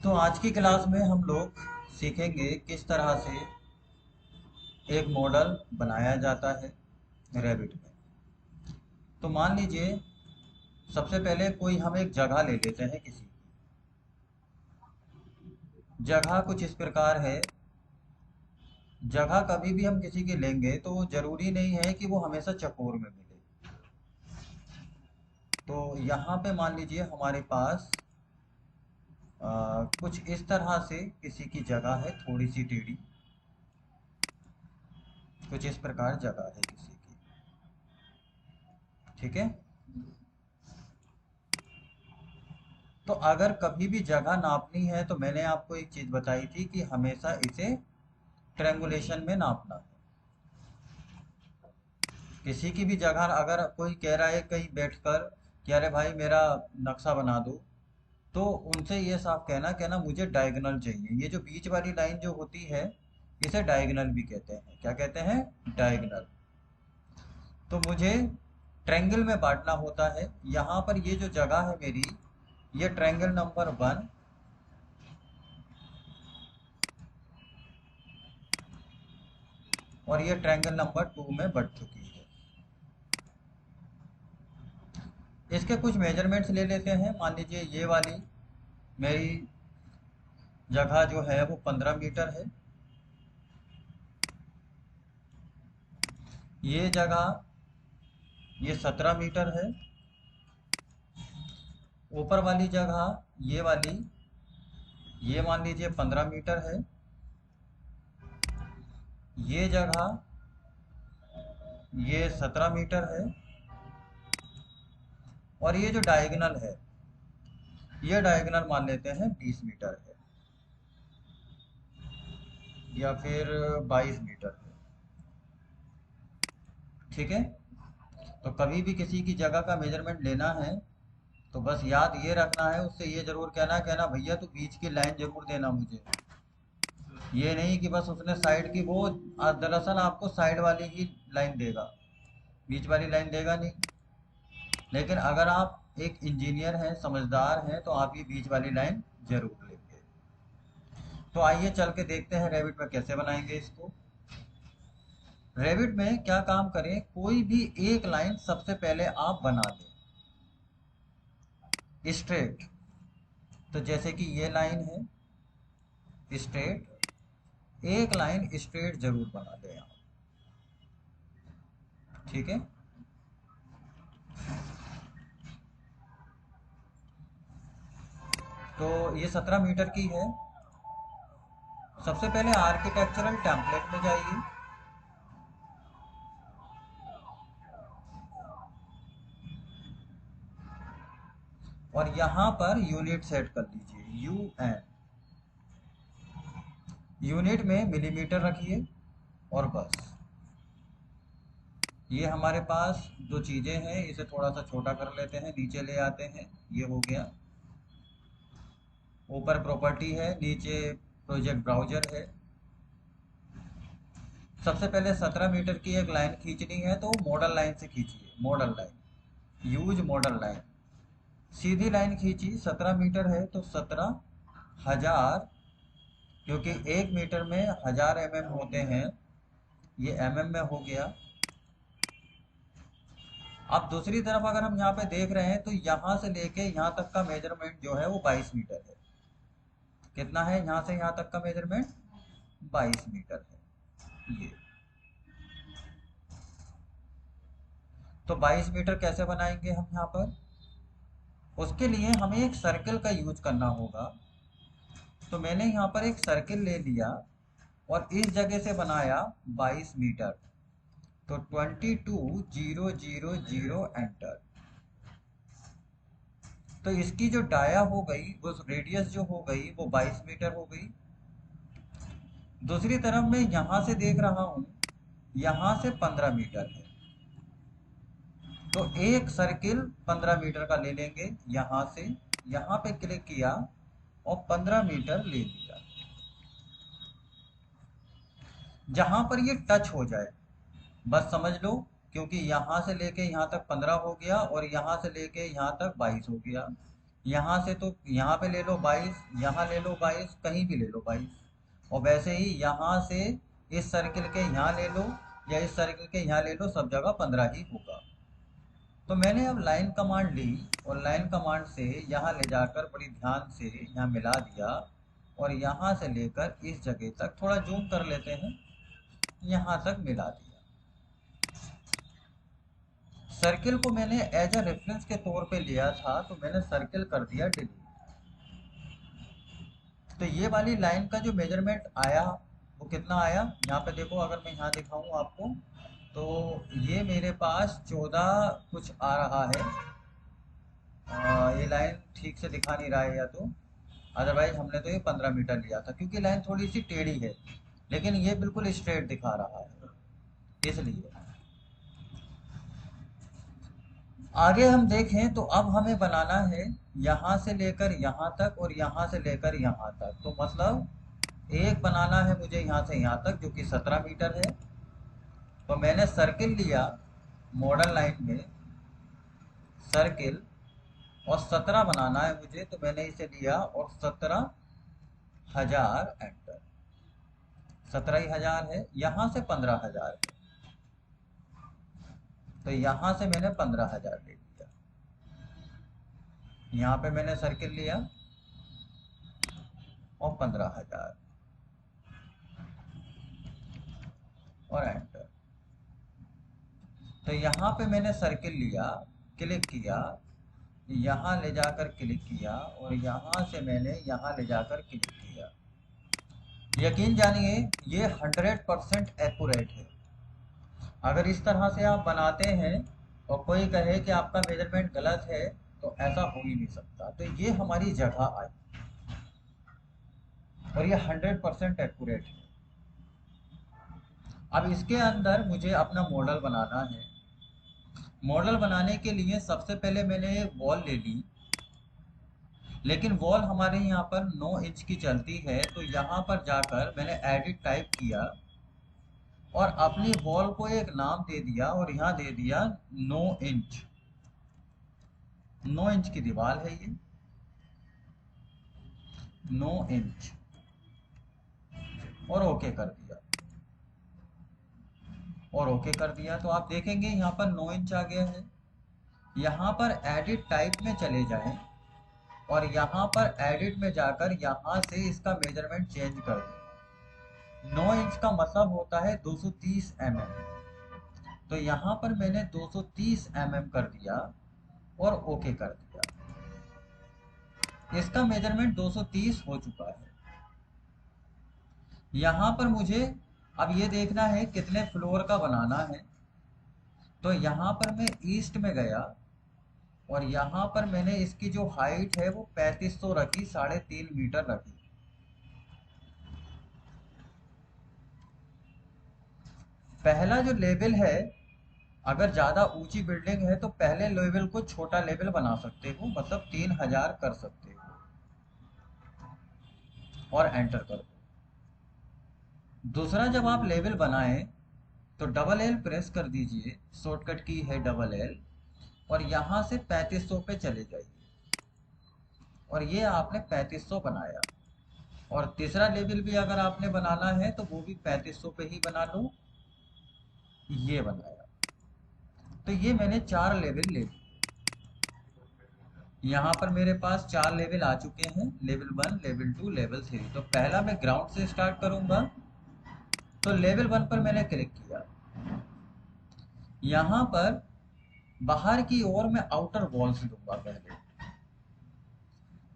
तो आज की क्लास में हम लोग सीखेंगे किस तरह से एक मॉडल बनाया जाता है रैबिट में। तो मान लीजिए सबसे पहले कोई हम एक जगह ले लेते हैं। किसी जगह कुछ इस प्रकार है। जगह कभी भी हम किसी की लेंगे तो जरूरी नहीं है कि वो हमेशा चकोर में मिले। तो यहाँ पे मान लीजिए हमारे पास कुछ इस तरह से किसी की जगह है, थोड़ी सी टेढ़ी। कुछ इस प्रकार जगह है किसी की, ठीक है। तो अगर कभी भी जगह नापनी है तो मैंने आपको एक चीज बताई थी कि हमेशा इसे ट्रेंगुलेशन में नापना है। किसी की भी जगह अगर कोई कह रहा है कहीं बैठकर कि अरे भाई मेरा नक्शा बना दो, तो उनसे ये साफ कहना कहना मुझे डायगोनल चाहिए। ये जो बीच वाली लाइन जो होती है इसे डायगोनल भी कहते हैं। क्या कहते हैं? डायगोनल। तो मुझे ट्रायंगल में बांटना होता है। यहाँ पर ये जो जगह है मेरी, ये ट्रायंगल नंबर 1 और ये ट्रायंगल नंबर 2 में बढ़ चुकी है। इसके कुछ मेजरमेंट्स ले लेते हैं। मान लीजिए ये वाली मेरी जगह जो है वो 15 मीटर है। ये जगह ये 17 मीटर है। ऊपर वाली जगह ये वाली, ये मान लीजिए 15 मीटर है। ये जगह ये 17 मीटर है। और ये जो डायगोनल है, ये डायगोनल मान लेते हैं 20 मीटर है या फिर 22 मीटर है, ठीक है। तो कभी भी किसी की जगह का मेजरमेंट लेना है तो बस याद ये रखना है, उससे ये जरूर कहना कहना भैया तू बीच की लाइन जरूर देना मुझे। ये नहीं कि बस उसने साइड की, वो दरअसल आपको साइड वाली ही लाइन देगा, बीच वाली लाइन देगा नहीं। लेकिन अगर आप एक इंजीनियर हैं, समझदार हैं, तो आप ये बीच वाली लाइन जरूर लेंगे। तो आइए चल के देखते हैं रैबिट में कैसे बनाएंगे इसको। रैबिट में क्या काम करें, कोई भी एक लाइन सबसे पहले आप बना लें स्ट्रेट। तो जैसे कि ये लाइन है स्ट्रेट, एक लाइन स्ट्रेट जरूर बना लें आप, ठीक है। तो ये 17 मीटर की है। सबसे पहले आर्किटेक्चरल टेम्पलेट में जाइए। और यहाँ पर यूनिट सेट कर लीजिए, UN। यूनिट में मिलीमीटर रखिए और बस। ये हमारे पास दो चीजें हैं, इसे थोड़ा सा छोटा कर लेते हैं, नीचे ले आते हैं। ये हो गया। ऊपर प्रॉपर्टी है, नीचे प्रोजेक्ट ब्राउजर है। सबसे पहले 17 मीटर की एक लाइन खींचनी है तो मॉडल लाइन से खींचिए। Model line, use model line. सीधी लाइन खींची, 17 मीटर है तो 17,000, क्योंकि 1 मीटर में 1000 mm होते हैं, ये mm में हो गया। अब दूसरी तरफ अगर हम यहाँ पे देख रहे हैं तो यहाँ से लेके यहाँ तक का मेजरमेंट जो है वो 22 मीटर है। कितना है यहाँ से यहाँ तक का मेजरमेंट? 22 मीटर है ये। तो 22 मीटर कैसे बनाएंगे हम यहाँ पर? उसके लिए हमें एक सर्कल का यूज करना होगा। तो मैंने यहाँ पर एक सर्कल ले लिया और इस जगह से बनाया 22 मीटर। तो 22,000 एंटर। तो इसकी जो डाया हो गई, वो रेडियस जो हो गई वो 22 मीटर हो गई। दूसरी तरफ मैं यहां से देख रहा हूं, यहां से 15 मीटर है। तो एक सर्किल 15 मीटर का ले लेंगे। यहां से यहां पे क्लिक किया और 15 मीटर ले लिया। जहां पर ये टच हो जाए बस समझ लो, क्योंकि यहां से लेके यहां तक 15 हो गया और यहां से लेके यहां तक 22 हो गया। यहाँ से तो यहाँ पे ले लो 22, यहाँ ले लो 22, कहीं भी ले लो 22। और वैसे ही यहाँ से इस सर्किल के यहाँ ले लो या इस सर्किल के यहाँ ले लो, सब जगह 15 ही होगा। तो मैंने अब लाइन कमांड ली और लाइन कमांड से यहाँ ले जाकर बड़ी ध्यान से यहाँ मिला दिया और यहाँ से लेकर इस जगह तक, थोड़ा जूम कर लेते हैं, यहाँ तक मिला दिया। सर्किल को मैंने एज अ रेफरेंस के तौर पे लिया था, तो मैंने सर्किल कर दिया डिलीट। तो ये वाली लाइन का जो मेजरमेंट आया वो कितना आया, यहाँ पे देखो, अगर मैं यहाँ दिखाऊं आपको तो ये मेरे पास 14 कुछ आ रहा है। ये लाइन ठीक से दिखा नहीं रहा है या तो, अदरवाइज हमने तो ये 15 मीटर लिया था, क्योंकि लाइन थोड़ी सी टेढ़ी है, लेकिन ये बिल्कुल स्ट्रेट दिखा रहा है इसलिए। आगे हम देखें तो अब हमें बनाना है यहाँ से लेकर यहाँ तक और यहाँ से लेकर यहाँ तक। तो मतलब एक बनाना है मुझे यहाँ से यहाँ तक, जो कि 17 मीटर है। तो मैंने सर्किल लिया मॉडल लाइन में, सर्किल, और 17 बनाना है मुझे, तो मैंने इसे लिया और 17,000 एंटर। 17,000 है, यहाँ से 15,000 है, तो यहाँ से मैंने 15,000 ले लिया। यहाँ पे मैंने सर्किल लिया और 15,000 और एंटर। तो यहाँ पे मैंने सर्किल लिया, क्लिक किया, यहाँ ले जाकर क्लिक किया और यहाँ से मैंने यहाँ ले जाकर क्लिक किया। यकीन जानिए ये 100% एक्यूरेट है। अगर इस तरह से आप बनाते हैं और कोई कहे कि आपका मेजरमेंट गलत है, तो ऐसा हो ही नहीं सकता। तो ये हमारी जगह आई और ये 100% एक्यूरेट है। अब इसके अंदर मुझे अपना मॉडल बनाना है। मॉडल बनाने के लिए सबसे पहले मैंने वॉल ले ली, लेकिन वॉल हमारे यहाँ पर 9 इंच की चलती है। तो यहाँ पर जाकर मैंने एडिट टाइप किया और अपनी वॉल को एक नाम दे दिया और यहाँ दे दिया 9 इंच। 9 इंच की दीवार है ये, 9 इंच, और ओके कर दिया। और ओके कर दिया तो आप देखेंगे यहाँ पर 9 इंच आ गया है। यहाँ पर एडिट टाइप में चले जाएं और यहाँ पर एडिट में जाकर यहाँ से इसका मेजरमेंट चेंज कर दें। 9 इंच का मतलब होता है 230 mm। तो यहाँ पर मैंने 230 mm कर दिया और ओके कर दिया। इसका मेजरमेंट 230 हो चुका है। यहाँ पर मुझे अब ये देखना है कितने फ्लोर का बनाना है। तो यहाँ पर मैं ईस्ट में गया और यहाँ पर मैंने इसकी जो हाइट है वो 3500 रखी, 3.5 मीटर रखी। पहला जो लेवल है, अगर ज़्यादा ऊंची बिल्डिंग है तो पहले लेवल को छोटा लेवल बना सकते हो, मतलब 3000 कर सकते हो और एंटर कर दो। दूसरा, जब आप लेवल बनाएं तो डबल एल प्रेस कर दीजिए, शॉर्टकट की है डबल एल, और यहाँ से 3500 पे चले जाइए और ये आपने 3500 बनाया। और तीसरा लेवल भी अगर आपने बनाना है तो वो भी 3500 पे ही बना लो, ये बनाया। तो ये मैंने 4 लेवल ले लिए। यहाँ पर मेरे पास 4 लेवल आ चुके हैं, लेवल 1, लेवल 2, लेवल 3। तो पहला मैं ग्राउंड से स्टार्ट करूंगा। तो लेवल 1 पर मैंने क्लिक किया। यहाँ पर बाहर की ओर मैं आउटर वॉल्स दूंगा पहले।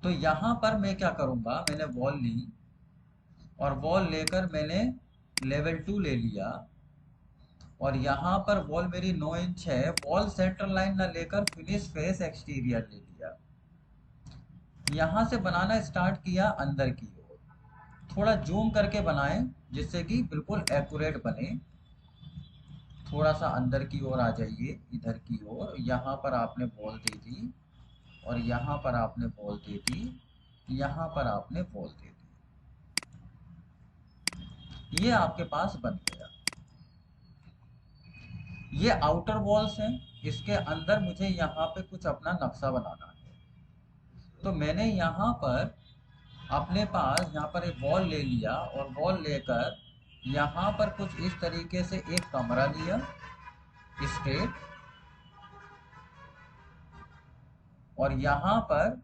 तो यहाँ पर मैं क्या करूंगा, मैंने वॉल ली और वॉल लेकर मैंने लेवल 2 ले लिया और यहाँ पर वॉल मेरी 9 इंच है, वॉल सेंटर लाइन ना लेकर फिनिश फेस एक्सटीरियर ले लिया। यहाँ से बनाना स्टार्ट किया अंदर की ओर। थोड़ा जूम करके बनाएं जिससे कि बिल्कुल एक्यूरेट बने। थोड़ा सा अंदर की ओर आ जाइए, इधर की ओर। यहाँ पर आपने वॉल दे दी और यहाँ पर आपने वॉल दे दी, यहाँ पर आपने वॉल दे दी। ये आपके पास बन गया। ये आउटर वॉल्स हैं। इसके अंदर मुझे यहाँ पे कुछ अपना नक्शा बनाना है। तो मैंने यहाँ पर अपने पास यहाँ पर एक वॉल ले लिया और वॉल लेकर यहाँ पर कुछ इस तरीके से एक कमरा लिया स्ट्रेट, और यहाँ पर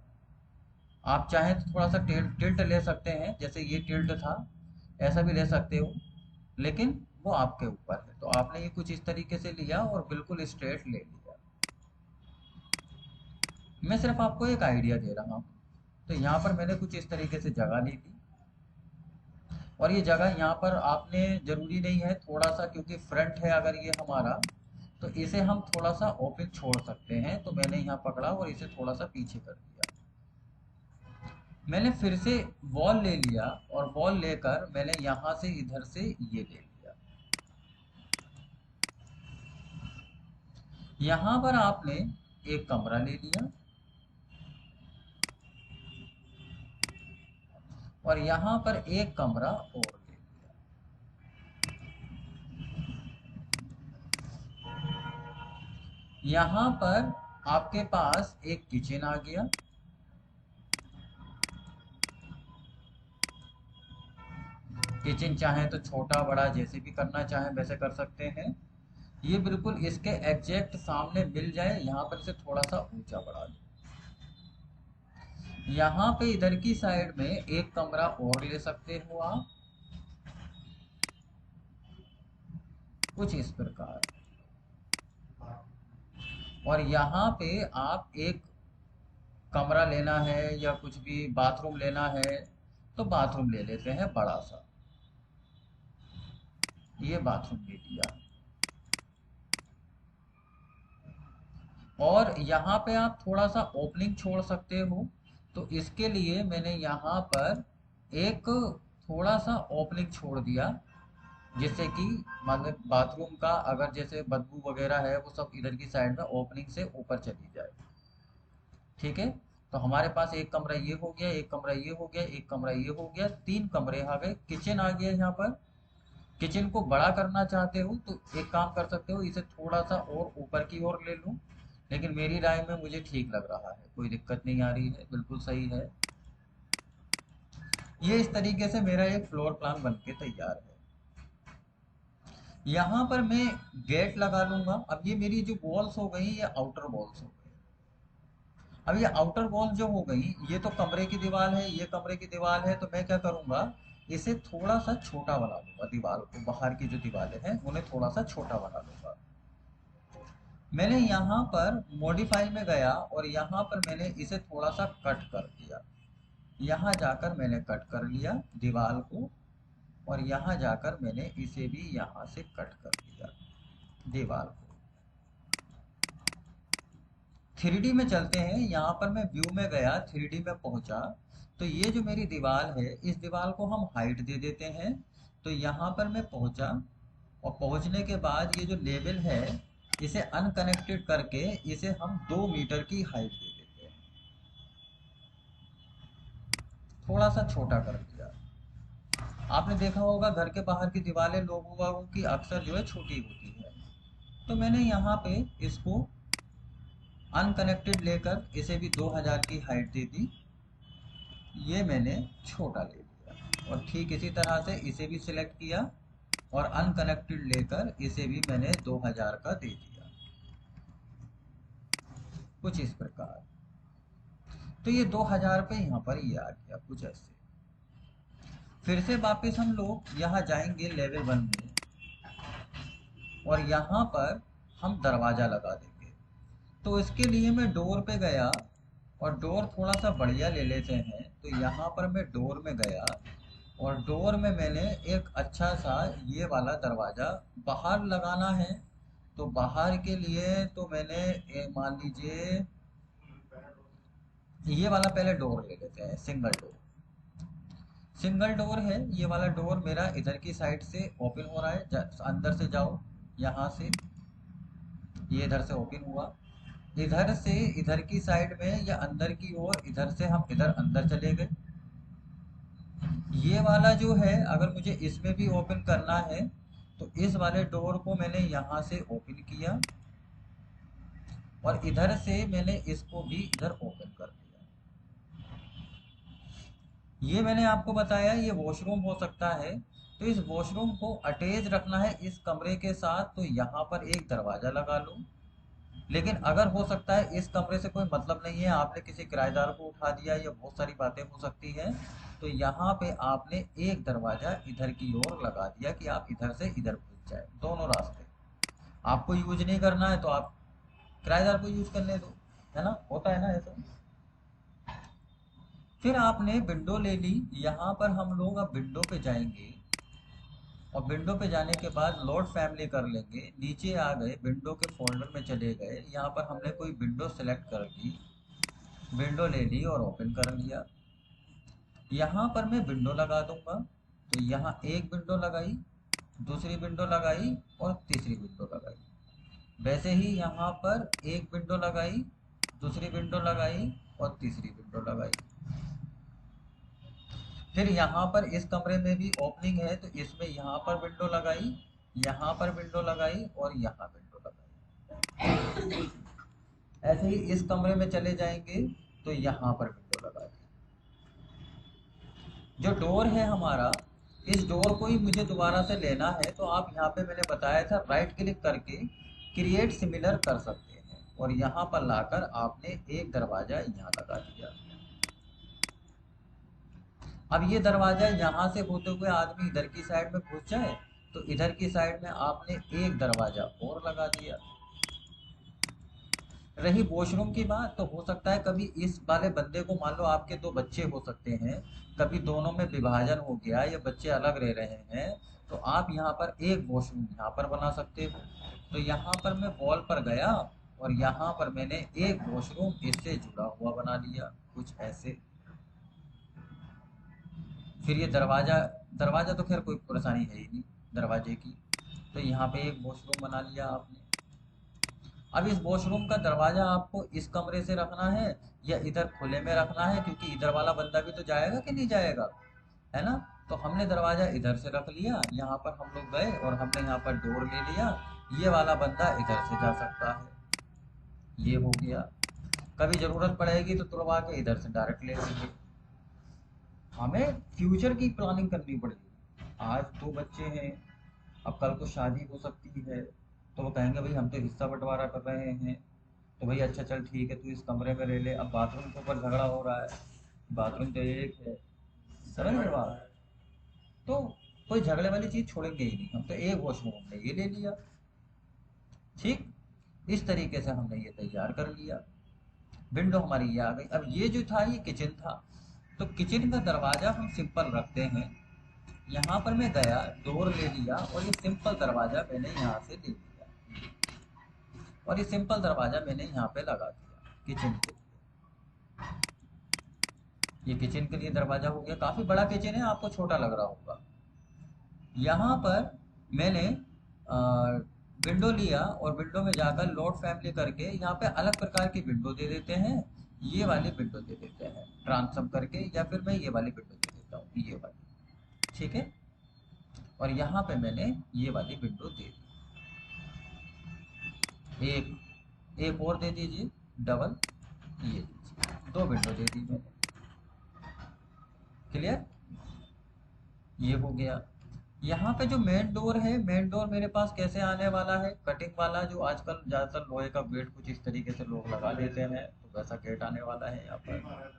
आप चाहें तो थोड़ा सा टिल्ट ले सकते हैं, जैसे ये टिल्ट था ऐसा भी ले सकते हो, लेकिन वो आपके ऊपर है। तो आपने ये कुछ इस तरीके से लिया और बिल्कुल स्ट्रेट ले लिया। मैं सिर्फ आपको एक आइडिया दे रहा हूँ। तो यहाँ पर मैंने कुछ इस तरीके से जगह ली थी, और ये जगह यहाँ पर आपने ज़रूरी नहीं है थोड़ा सा, क्योंकि फ्रंट है अगर ये हमारा, तो इसे हम थोड़ा सा ओपन छोड़ सकते हैं। तो मैंने यहाँ पकड़ा और इसे थोड़ा सा पीछे कर दिया। मैंने फिर से वॉल ले लिया और वॉल लेकर मैंने यहाँ से इधर से ये ले लिया। यहाँ पर आपने एक कमरा ले लिया और यहाँ पर एक कमरा और ले लिया। यहाँ पर आपके पास एक किचन आ गया। किचन चाहे तो छोटा बड़ा जैसे भी करना चाहें वैसे कर सकते हैं। ये बिल्कुल इसके एग्जैक्ट सामने मिल जाए, यहाँ पर से थोड़ा सा ऊंचा बढ़ा दो। यहाँ पे इधर की साइड में एक कमरा और ले सकते हो आप, कुछ इस प्रकार। और यहाँ पे आप एक कमरा लेना है या कुछ भी बाथरूम लेना है तो बाथरूम ले लेते हैं बड़ा सा। ये बाथरूम ले लिया। और यहाँ पे आप थोड़ा सा ओपनिंग छोड़ सकते हो, तो इसके लिए मैंने यहाँ पर एक थोड़ा सा ओपनिंग छोड़ दिया, जिससे कि मतलब बाथरूम का अगर जैसे बदबू वगैरह है वो सब इधर की साइड में ओपनिंग से ऊपर चली जाए। ठीक है, तो हमारे पास एक कमरा ये हो गया, एक कमरा ये हो गया, एक कमरा ये हो गया, तीन कमरे आ गए। किचन आ गया। यहाँ पर किचन को बड़ा करना चाहते हो तो एक काम कर सकते हो, इसे थोड़ा सा और ऊपर की ओर ले लो, लेकिन मेरी राय में मुझे ठीक लग रहा है, कोई दिक्कत नहीं आ रही है, बिल्कुल सही है। ये इस तरीके से मेरा एक फ्लोर प्लान बनके तैयार है। यहाँ पर मैं गेट लगा लूंगा। अब ये मेरी जो वॉल्स हो गई ये आउटर वॉल्स हो गई। अब ये आउटर वॉल जो हो गई, ये तो कमरे की दीवार है, ये कमरे की दीवार है, तो मैं क्या करूंगा, इसे थोड़ा सा छोटा बना लूंगा। दीवार को, बाहर की जो दीवारें हैं उन्हें थोड़ा सा छोटा बना लूंगा। मैंने यहाँ पर मॉडिफाई में गया और यहाँ पर मैंने इसे थोड़ा सा कट कर दिया। यहाँ जाकर मैंने कट कर लिया दीवार को, और यहाँ जाकर मैंने इसे भी यहाँ से कट कर दिया दीवार को। 3D में चलते हैं। यहाँ पर मैं व्यू में गया, 3D में पहुंचा, तो ये जो मेरी दीवार है इस दीवार को हम हाइट दे देते हैं। तो यहाँ पर मैं पहुंचा, और पहुंचने के बाद ये जो लेवल है इसे अनकनेक्टेड करके इसे हम 2 मीटर की हाइट दे देते हैं। थोड़ा सा छोटा कर दिया। आपने देखा होगा घर के बाहर की दीवारें लोगों की अक्सर जो है छोटी होती है, तो मैंने यहाँ पे इसको अनकनेक्टेड लेकर इसे भी 2000 की हाइट दे दी। ये मैंने छोटा ले लिया, और ठीक इसी तरह से इसे भी सिलेक्ट किया और अनकनेक्टेड लेकर इसे भी मैंने 2000 का दे दिया, कुछ इस प्रकार। तो ये 2000 पे यहाँ पर ये आ गया कुछ ऐसे। फिर से वापस हम लोग यहाँ जाएंगे लेवल 1 में, और यहाँ पर हम दरवाज़ा लगा देंगे। तो इसके लिए मैं डोर पे गया, और डोर थोड़ा सा बढ़िया ले लेते हैं। तो यहाँ पर मैं डोर में गया, और डोर में मैंने एक अच्छा सा ये वाला दरवाज़ा बाहर लगाना है। तो बाहर के लिए तो मैंने मान लीजिए ये वाला पहले डोर ले लेते हैं, सिंगल डोर। सिंगल डोर है ये वाला डोर, मेरा इधर की साइड से ओपन हो रहा है। अंदर से जाओ, यहाँ से ये इधर से ओपन हुआ। इधर से इधर की साइड में या अंदर की ओर, इधर से हम इधर अंदर चले गए। ये वाला जो है अगर मुझे इसमें भी ओपन करना है तो इस वाले डोर को मैंने यहाँ से ओपन किया, और इधर से मैंने इसको भी इधर ओपन कर दिया। ये मैंने आपको बताया ये वॉशरूम हो सकता है। तो इस वॉशरूम को अटैच रखना है इस कमरे के साथ, तो यहाँ पर एक दरवाज़ा लगा लो। लेकिन अगर हो सकता है इस कमरे से कोई मतलब नहीं है, आपने किसी किराएदार को उठा दिया, या बहुत सारी बातें हो सकती हैं, तो यहाँ पे आपने एक दरवाज़ा इधर की ओर लगा दिया कि आप इधर से इधर घुस जाए, दोनों रास्ते। आपको यूज नहीं करना है तो आप किराएदार को यूज करने दो, है ना, होता है ना ऐसा। फिर आपने विंडो ले ली। यहाँ पर हम लोग अब विंडो पे जाएंगे, और विंडो पे जाने के बाद लोड फैमिली कर लेंगे। नीचे आ गए, विंडो के फोल्डर में चले गए, यहाँ पर हमने कोई विंडो सेलेक्ट कर ली, विंडो ले ली और ओपन कर लिया। यहाँ पर मैं विंडो लगा दूंगा, तो यहाँ एक विंडो लगाई, दूसरी विंडो लगाई और तीसरी विंडो लगाई। वैसे ही यहाँ पर एक विंडो लगाई, दूसरी विंडो लगाई और तीसरी विंडो लगाई। फिर यहाँ पर इस कमरे में भी ओपनिंग है, तो इसमें यहाँ पर विंडो लगाई, यहाँ पर विंडो लगाई और यहाँ विंडो लगाई। ऐसे ही इस कमरे में चले जाएंगे, तो यहाँ पर विंडो लगा दी। जो डोर है हमारा, इस डोर को ही मुझे दोबारा से लेना है, तो आप यहाँ पे मैंने बताया था राइट क्लिक करके क्रिएट सिमिलर कर सकते हैं, और यहाँ पर लाकर आपने एक दरवाजा यहाँ लगा दिया। अब ये दरवाजा यहाँ से होते हुए आदमी इधर की साइड में घुस जाए, तो इधर की साइड में आपने एक दरवाजा और लगा दिया। रही वॉशरूम की बात, तो हो सकता है कभी इस वाले बंदे को, मान लो आपके दो बच्चे हो सकते हैं, कभी दोनों में विभाजन हो गया या बच्चे अलग रह रहे हैं, तो आप यहाँ पर एक वॉशरूम यहाँ पर बना सकते हो। तो यहाँ पर मैं वॉल पर गया और यहाँ पर मैंने एक वॉशरूम इससे जुड़ा हुआ बना लिया, कुछ ऐसे। फिर ये दरवाजा, दरवाजा तो खैर कोई परेशानी है ही नहीं दरवाजे की, तो यहाँ पे एक वॉशरूम बना लिया आपने। अब इस वॉशरूम का दरवाजा आपको इस कमरे से रखना है या इधर खुले में रखना है, क्योंकि इधर वाला बंदा भी तो जाएगा कि नहीं जाएगा, है ना। तो हमने दरवाजा इधर से रख लिया, यहाँ पर हम लोग गए और हमने यहाँ पर डोर ले लिया, ये वाला बंदा इधर से जा सकता है, ये हो गया। कभी जरूरत पड़ेगी तो तुड़वा के इधर से डायरेक्ट ले लेंगे। हमें फ्यूचर की प्लानिंग करनी पड़ेगी। आज दो बच्चे हैं, अब कल को शादी हो सकती है, तो वो कहेंगे भाई हम तो हिस्सा बंटवारा कर रहे हैं, तो भाई अच्छा चल ठीक है तू इस कमरे में रह ले। अब बाथरूम के ऊपर झगड़ा हो रहा है, बाथरूम तो एक है, समझ रहे हो आप। तो कोई झगड़े वाली चीज छोड़ेंगे ही नहीं, हम तो एक वॉशरूम हमने ये ले लिया। ठीक, इस तरीके से हमने ये तैयार कर लिया। विंडो हमारी ये आ गई। अब ये जो था ये किचन था, तो किचन का दरवाजा हम सिंपल रखते हैं। यहाँ पर मैं गया, डोर ले लिया और ये सिंपल दरवाजा मैंने यहाँ से ले लिया, और ये सिंपल दरवाजा मैंने यहाँ पे लगा दिया किचन के लिए। ये किचन के लिए दरवाजा हो गया। काफी बड़ा किचन है, आपको छोटा लग रहा होगा। यहाँ पर मैंने विंडो लिया और विंडो में जाकर लोड फैमिली करके यहाँ पे अलग प्रकार की विंडो दे देते हैं। ये वाली विंडो दे देते हैं ट्रांसफर करके, या फिर मैं ये वाली विंडो दे देता हूँ, ये वाली, ठीक है। और यहाँ पे मैंने ये वाली विंडो दे दी, एक एक और दे दीजिए डबल, ये दीजिए, दो विंडो दे दी मैंने। क्लियर, ये हो गया। यहाँ पे जो मेन डोर है, मेन डोर मेरे पास कैसे आने वाला है, कटिंग वाला, जो आजकल ज्यादातर लोहे का गेट कुछ इस तरीके से लोग लगा देते हैं, तो वैसा गेट आने वाला है यहाँ पर।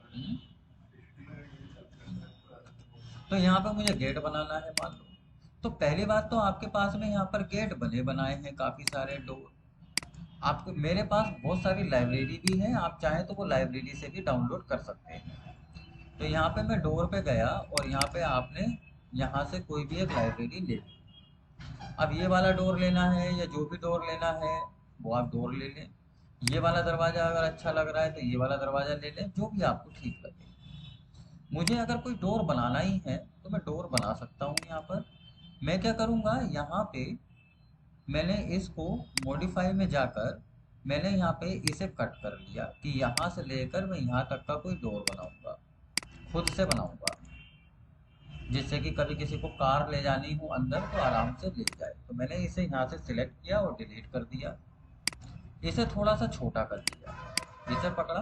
हम्म, तो यहाँ पे मुझे गेट बनाना है मान लो। तो पहली बात तो आपके पास में यहाँ पर गेट बने बनाए हैं काफी सारे डोर। आपको, मेरे पास बहुत सारी लाइब्रेरी भी है, आप चाहें तो वो लाइब्रेरी से भी डाउनलोड कर सकते हैं। तो यहाँ पे मैं डोर पे गया और यहाँ पे आपने यहाँ से कोई भी एक लाइब्रेरी ले ली। अब ये वाला डोर लेना है या जो भी डोर लेना है वो आप डोर ले लें। ये वाला दरवाजा अगर अच्छा लग रहा है तो ये वाला दरवाजा ले लें, जो भी आपको ठीक लगे। मुझे अगर कोई डोर बनाना ही है तो मैं डोर बना सकता हूँ यहाँ पर। मैं क्या करूँगा, यहाँ पे मैंने इसको मॉडिफाई में जाकर मैंने यहाँ पे इसे कट कर लिया कि यहाँ से लेकर मैं यहाँ तक का कोई डोर बनाऊंगा, खुद से बनाऊंगा, जिससे कि कभी किसी को कार ले जानी हो अंदर तो आराम से ले जाए। तो मैंने इसे यहाँ से सिलेक्ट किया और डिलीट कर दिया, इसे थोड़ा सा छोटा कर दिया, इसे पकड़ा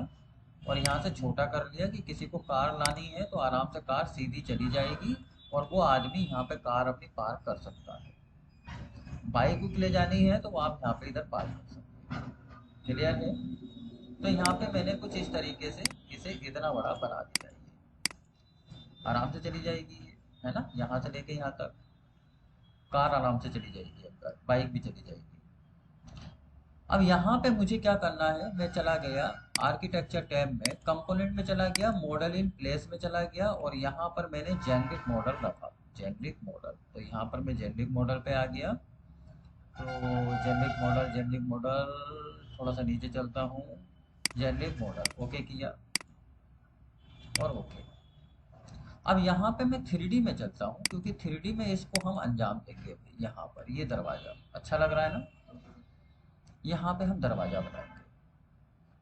और यहाँ से छोटा कर लिया कि किसी को कार लानी है तो आराम से कार सीधी चली जाएगी और वो आदमी यहाँ पे कार अपनी पार्क कर सकता है। बाइक बुक ले जानी है तो वो आप यहाँ पे इधर पार्क कर सकते हैं। क्लियर है? तो यहाँ पे मैंने कुछ इस तरीके से इसे इतना बड़ा बना दिया, ये आराम से चली जाएगी ये, है ना, यहाँ से लेके यहाँ तक कार आराम से चली जाएगी, अब बाइक भी चली जाएगी। अब यहाँ पे मुझे क्या करना है, मैं चला गया आर्किटेक्चर टैब में, कंपोनेंट में चला गया, मॉडल इन प्लेस में चला गया और यहाँ पर मैंने जेनरिक मॉडल रखा, जेनरिक मॉडल। तो यहाँ पर मैं जेनरिक मॉडल पे आ गया। तो जेनरिक मॉडल थोड़ा सा नीचे चलता हूँ, जेनरिक मॉडल ओके किया और ओके। अब यहाँ पे मैं 3D में चलता हूँ क्योंकि 3D में इसको हम अंजाम देंगे। यहाँ पर ये दरवाजा अच्छा लग रहा है ना, यहाँ पे हम दरवाजा बनाएंगे।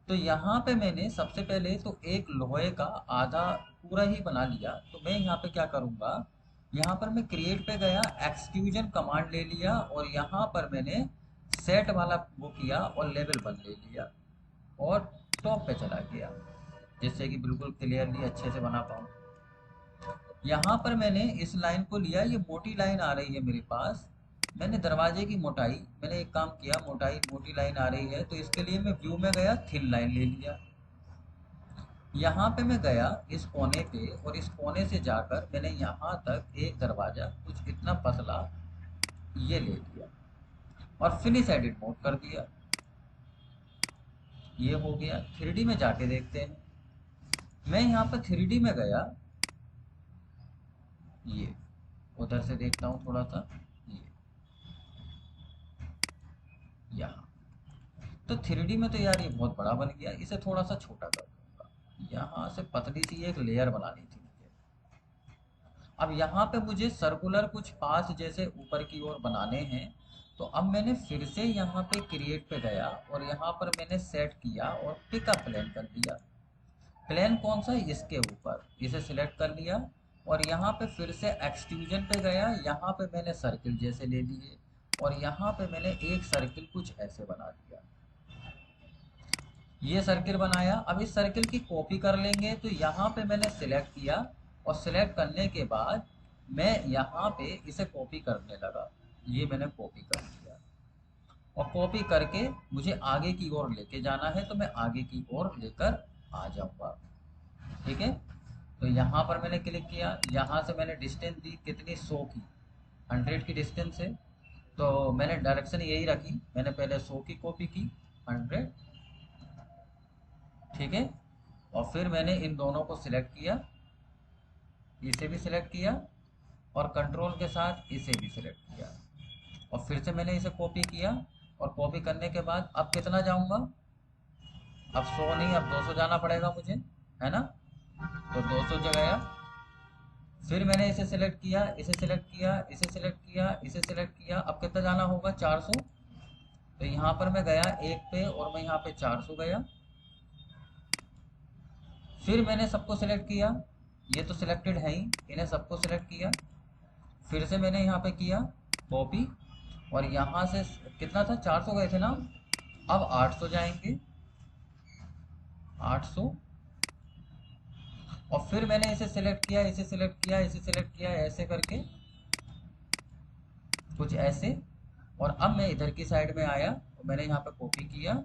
तो यहाँ पे मैंने सबसे पहले तो एक लोहे का आधा पूरा ही बना लिया। तो मैं यहाँ पे क्या करूँगा, यहाँ पर मैं क्रिएट पे गया, एक्सक्यूजन कमांड ले लिया और यहाँ पर मैंने सेट वाला वो किया और लेवल 1 ले लिया और टॉप पे चला गया, जिससे कि बिल्कुल क्लियरली अच्छे से बना पाऊँ। यहाँ पर मैंने इस लाइन को लिया, ये मोटी लाइन आ रही है मेरे पास। मैंने दरवाजे की मोटाई, मैंने एक काम किया, मोटाई मोटी लाइन आ रही है तो इसके लिए मैं व्यू में गया, थिन लाइन ले लिया। यहाँ पे मैं गया इस कोने पे और इस कोने से जाकर मैंने यहाँ तक एक दरवाजा कुछ इतना पतला ये ले लिया और फिनिश एडिट मोड कर दिया। ये हो गया। 3D में जाके देखते हैं। मैं यहाँ पर 3D में गया, ये उधर से देखता हूँ थोड़ा सा, ये यहाँ। तो 3D में तो यार ये बहुत बड़ा बन गया, इसे थोड़ा सा छोटा कर दूंगा। यहाँ से पतली सी एक लेयर बनानी थी मुझे। अब यहाँ पे मुझे सर्कुलर कुछ पास जैसे ऊपर की ओर बनाने हैं। तो अब मैंने फिर से यहाँ पे क्रिएट पे गया और यहाँ पर मैंने सेट किया और पिकअप प्लेन कर दिया। प्लेन कौन सा है, इसके ऊपर, इसे सिलेक्ट कर लिया और यहाँ पे फिर से एक्सट्रूजन पे गया। यहाँ पे मैंने सर्किल जैसे ले लिए और यहाँ पे मैंने एक सर्किल कुछ ऐसे बना दिया। ये सर्किल बनाया। अब इस सर्किल की कॉपी कर लेंगे। तो यहाँ पे मैंने सिलेक्ट किया और सिलेक्ट करने के बाद मैं यहाँ पे इसे कॉपी करने लगा। ये मैंने कॉपी कर लिया और कॉपी करके मुझे आगे की ओर लेके जाना है, तो मैं आगे की ओर लेकर आ जाऊंगा। ठीक है। तो यहाँ पर मैंने क्लिक किया, यहाँ से मैंने डिस्टेंस दी कितनी, 100 की, 100 की डिस्टेंस है। तो मैंने डायरेक्शन यही रखी, मैंने पहले 100 की कॉपी की, 100। ठीक है। और फिर मैंने इन दोनों को सिलेक्ट किया, इसे भी सिलेक्ट किया और कंट्रोल के साथ इसे भी सिलेक्ट किया और फिर से मैंने इसे कॉपी किया। और कॉपी करने के बाद अब कितना जाऊंगा, अब 100 नहीं, अब 200 जाना पड़ेगा मुझे, है ना। तो 200 जगह। फिर मैंने इसे सिलेक्ट किया, इसे सिलेक्ट किया, इसे सिलेक्ट किया, इसे सिलेक्ट किया। अब कितना जाना होगा, 400। तो यहाँ पर मैं गया एक पे और मैं यहाँ पे 400 गया। फिर मैंने सबको सिलेक्ट किया, ये तो सिलेक्टेड है ही, इन्हें सबको सिलेक्ट किया। फिर से मैंने यहाँ पे किया कॉपी और यहाँ से कितना था, 400 गए थे ना, अब 800 जाएंगे, 800। और फिर मैंने इसे सिलेक्ट किया, इसे सिलेक्ट किया, इसे सिलेक्ट किया, ऐसे करके कुछ ऐसे। और अब मैं इधर की साइड में आया और मैंने यहाँ पे कॉपी किया,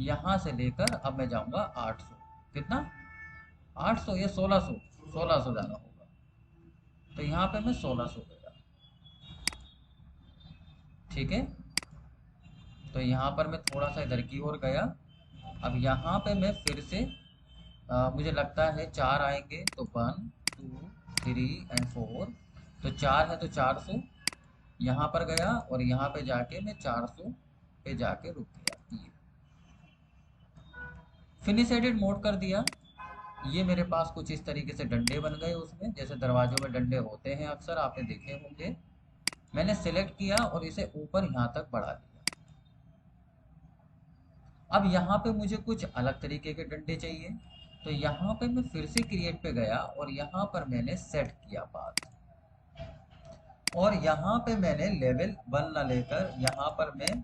यहाँ से लेकर अब मैं जाऊंगा 800। कितना, 800, ये 1600, 1600 जाना होगा। तो यहाँ पे मैं 1600 गया। ठीक है। तो यहाँ पर मैं थोड़ा सा इधर की ओर गया। अब यहाँ पे मैं फिर से मुझे लगता है 4 आएंगे, तो 1 2 3 एंड 4। तो 4 है तो 400 यहाँ पर गया और यहाँ पे जाके मैं 400 पे जाके रुक गया। ये फिनिश एडिट मोड कर दिया। ये मेरे पास कुछ इस तरीके से डंडे बन गए, उसमें जैसे दरवाजों में डंडे होते हैं अक्सर, आपने देखे होंगे। मैंने सिलेक्ट किया और इसे ऊपर यहाँ तक बढ़ा दिया। अब यहाँ पे मुझे कुछ अलग तरीके के डंडे चाहिए। तो यहाँ पे मैं फिर से क्रिएट पे गया और यहाँ पर मैंने सेट किया पाथ और यहाँ पे मैंने लेवल 1 ना लेकर यहाँ पर मैं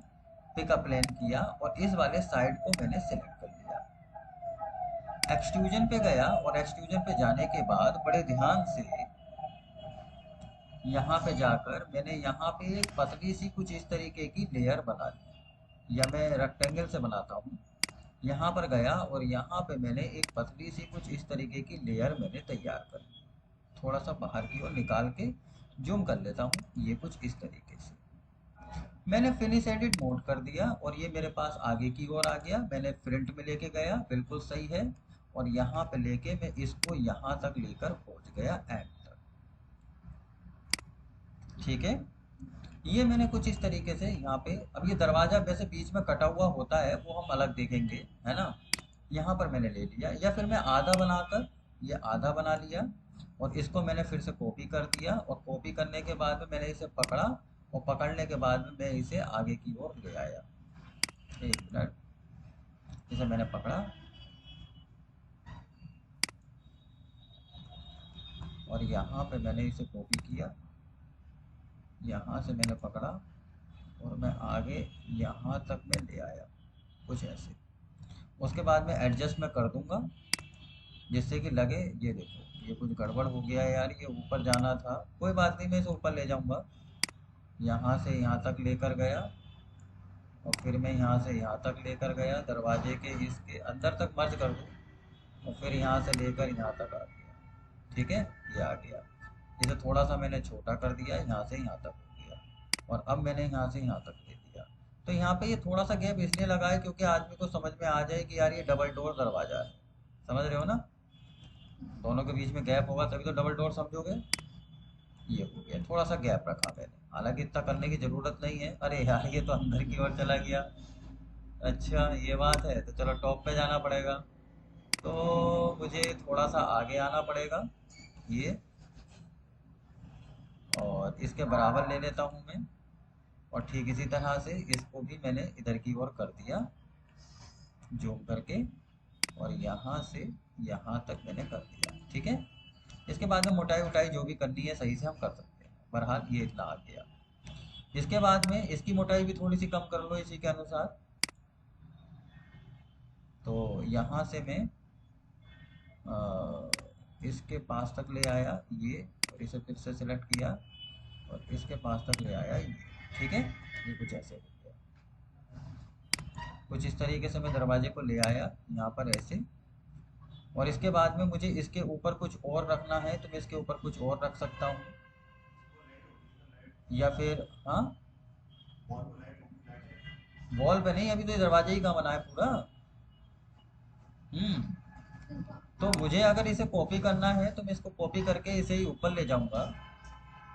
पिकअप प्लेन किया और इस वाले साइड को मैंने सिलेक्ट कर लिया। एक्सट्रूजन पे गया और एक्सट्रूजन पे जाने के बाद बड़े ध्यान से यहाँ पे जाकर मैंने यहाँ पे एक पतली सी कुछ इस तरीके की लेयर बना ली, या मैं रेक्टेंगल से बनाता हूँ। यहाँ पर गया और यहाँ पे मैंने एक पतली सी कुछ इस तरीके की लेयर मैंने तैयार कर ली। थोड़ा सा बाहर की ओर निकाल के जूम कर लेता हूँ, ये कुछ इस तरीके से मैंने फिनिश एडिट मोड कर दिया और ये मेरे पास आगे की ओर आ गया। मैंने फ्रंट में लेके गया, बिल्कुल सही है, और यहाँ पे लेके मैं इसको यहाँ तक लेकर पहुँच गया एंड तक। ठीक है, ये मैंने कुछ इस तरीके से यहाँ पे, अब ये दरवाजा वैसे बीच में कटा हुआ होता है, वो हम अलग देखेंगे, है ना। यहाँ पर मैंने ले लिया, या फिर मैं आधा बनाकर ये आधा बना लिया और इसको मैंने फिर से कॉपी कर दिया, और कॉपी करने के बाद में मैंने इसे पकड़ा, और पकड़ने के बाद में मैं इसे आगे की ओर ले आया। एक मिनट, इसे मैंने पकड़ा और यहाँ पे मैंने इसे कॉपी किया, यहाँ से मैंने पकड़ा और मैं आगे यहाँ तक मैं ले आया, कुछ ऐसे। उसके बाद में एडजस्ट मैं कर दूंगा जिससे कि लगे, ये देखो ये कुछ गड़बड़ हो गया है यार, ये ऊपर जाना था, कोई बात नहीं, मैं इसे ऊपर ले जाऊंगा। यहाँ से यहाँ तक लेकर गया और फिर मैं यहाँ से यहाँ तक लेकर गया, दरवाजे के इसके अंदर तक मर्ज कर दूँ, और फिर यहाँ से लेकर यहाँ तक आ गया। ठीक है, ये आ गया। इसे थोड़ा सा मैंने छोटा कर दिया, यहाँ से यहाँ तक हो गया, और अब मैंने यहाँ से यहाँ तक ले दिया। तो यहाँ पे ये थोड़ा सा गैप इसलिए लगा है क्योंकि आदमी को समझ में आ जाए कि यार ये डबल डोर दरवाजा है। समझ रहे हो ना, दोनों के बीच में गैप होगा तभी तो डबल डोर समझोगे। ये हो गया, थोड़ा सा गैप रखा मैंने, हालांकि इतना करने की ज़रूरत नहीं है। अरे यार ये तो अंदर की ओर चला गया। अच्छा ये बात है, तो चलो टॉप पे जाना पड़ेगा, तो मुझे थोड़ा सा आगे आना पड़ेगा ये, और इसके बराबर ले लेता हूँ मैं, और ठीक इसी तरह से इसको भी मैंने इधर की ओर कर दिया जूम करके, और यहाँ से यहाँ तक मैंने कर दिया। ठीक है, इसके बाद में मोटाई उटाई जो भी करनी है सही से हम कर सकते हैं। बहरहाल ये इतना आ गया। इसके बाद में इसकी मोटाई भी थोड़ी सी कम कर लो इसी के अनुसार। तो यहाँ से मैं इसके पास तक ले आया ये, और इसे फिर से सिलेक्ट किया और इसके पास तक ले आया ये। ठीक है, ये कुछ ऐसे हो गया, कुछ इस तरीके से मैं दरवाजे को ले आया यहाँ पर ऐसे। और इसके बाद में मुझे इसके ऊपर कुछ और रखना है तो मैं इसके ऊपर कुछ और रख सकता हूँ, या फिर हाँ, वॉल पे नहीं, अभी तो ये दरवाजा ही कहाँ बना है पूरा। तो मुझे अगर इसे कॉपी करना है तो मैं इसको कॉपी करके इसे ही ऊपर ले जाऊंगा।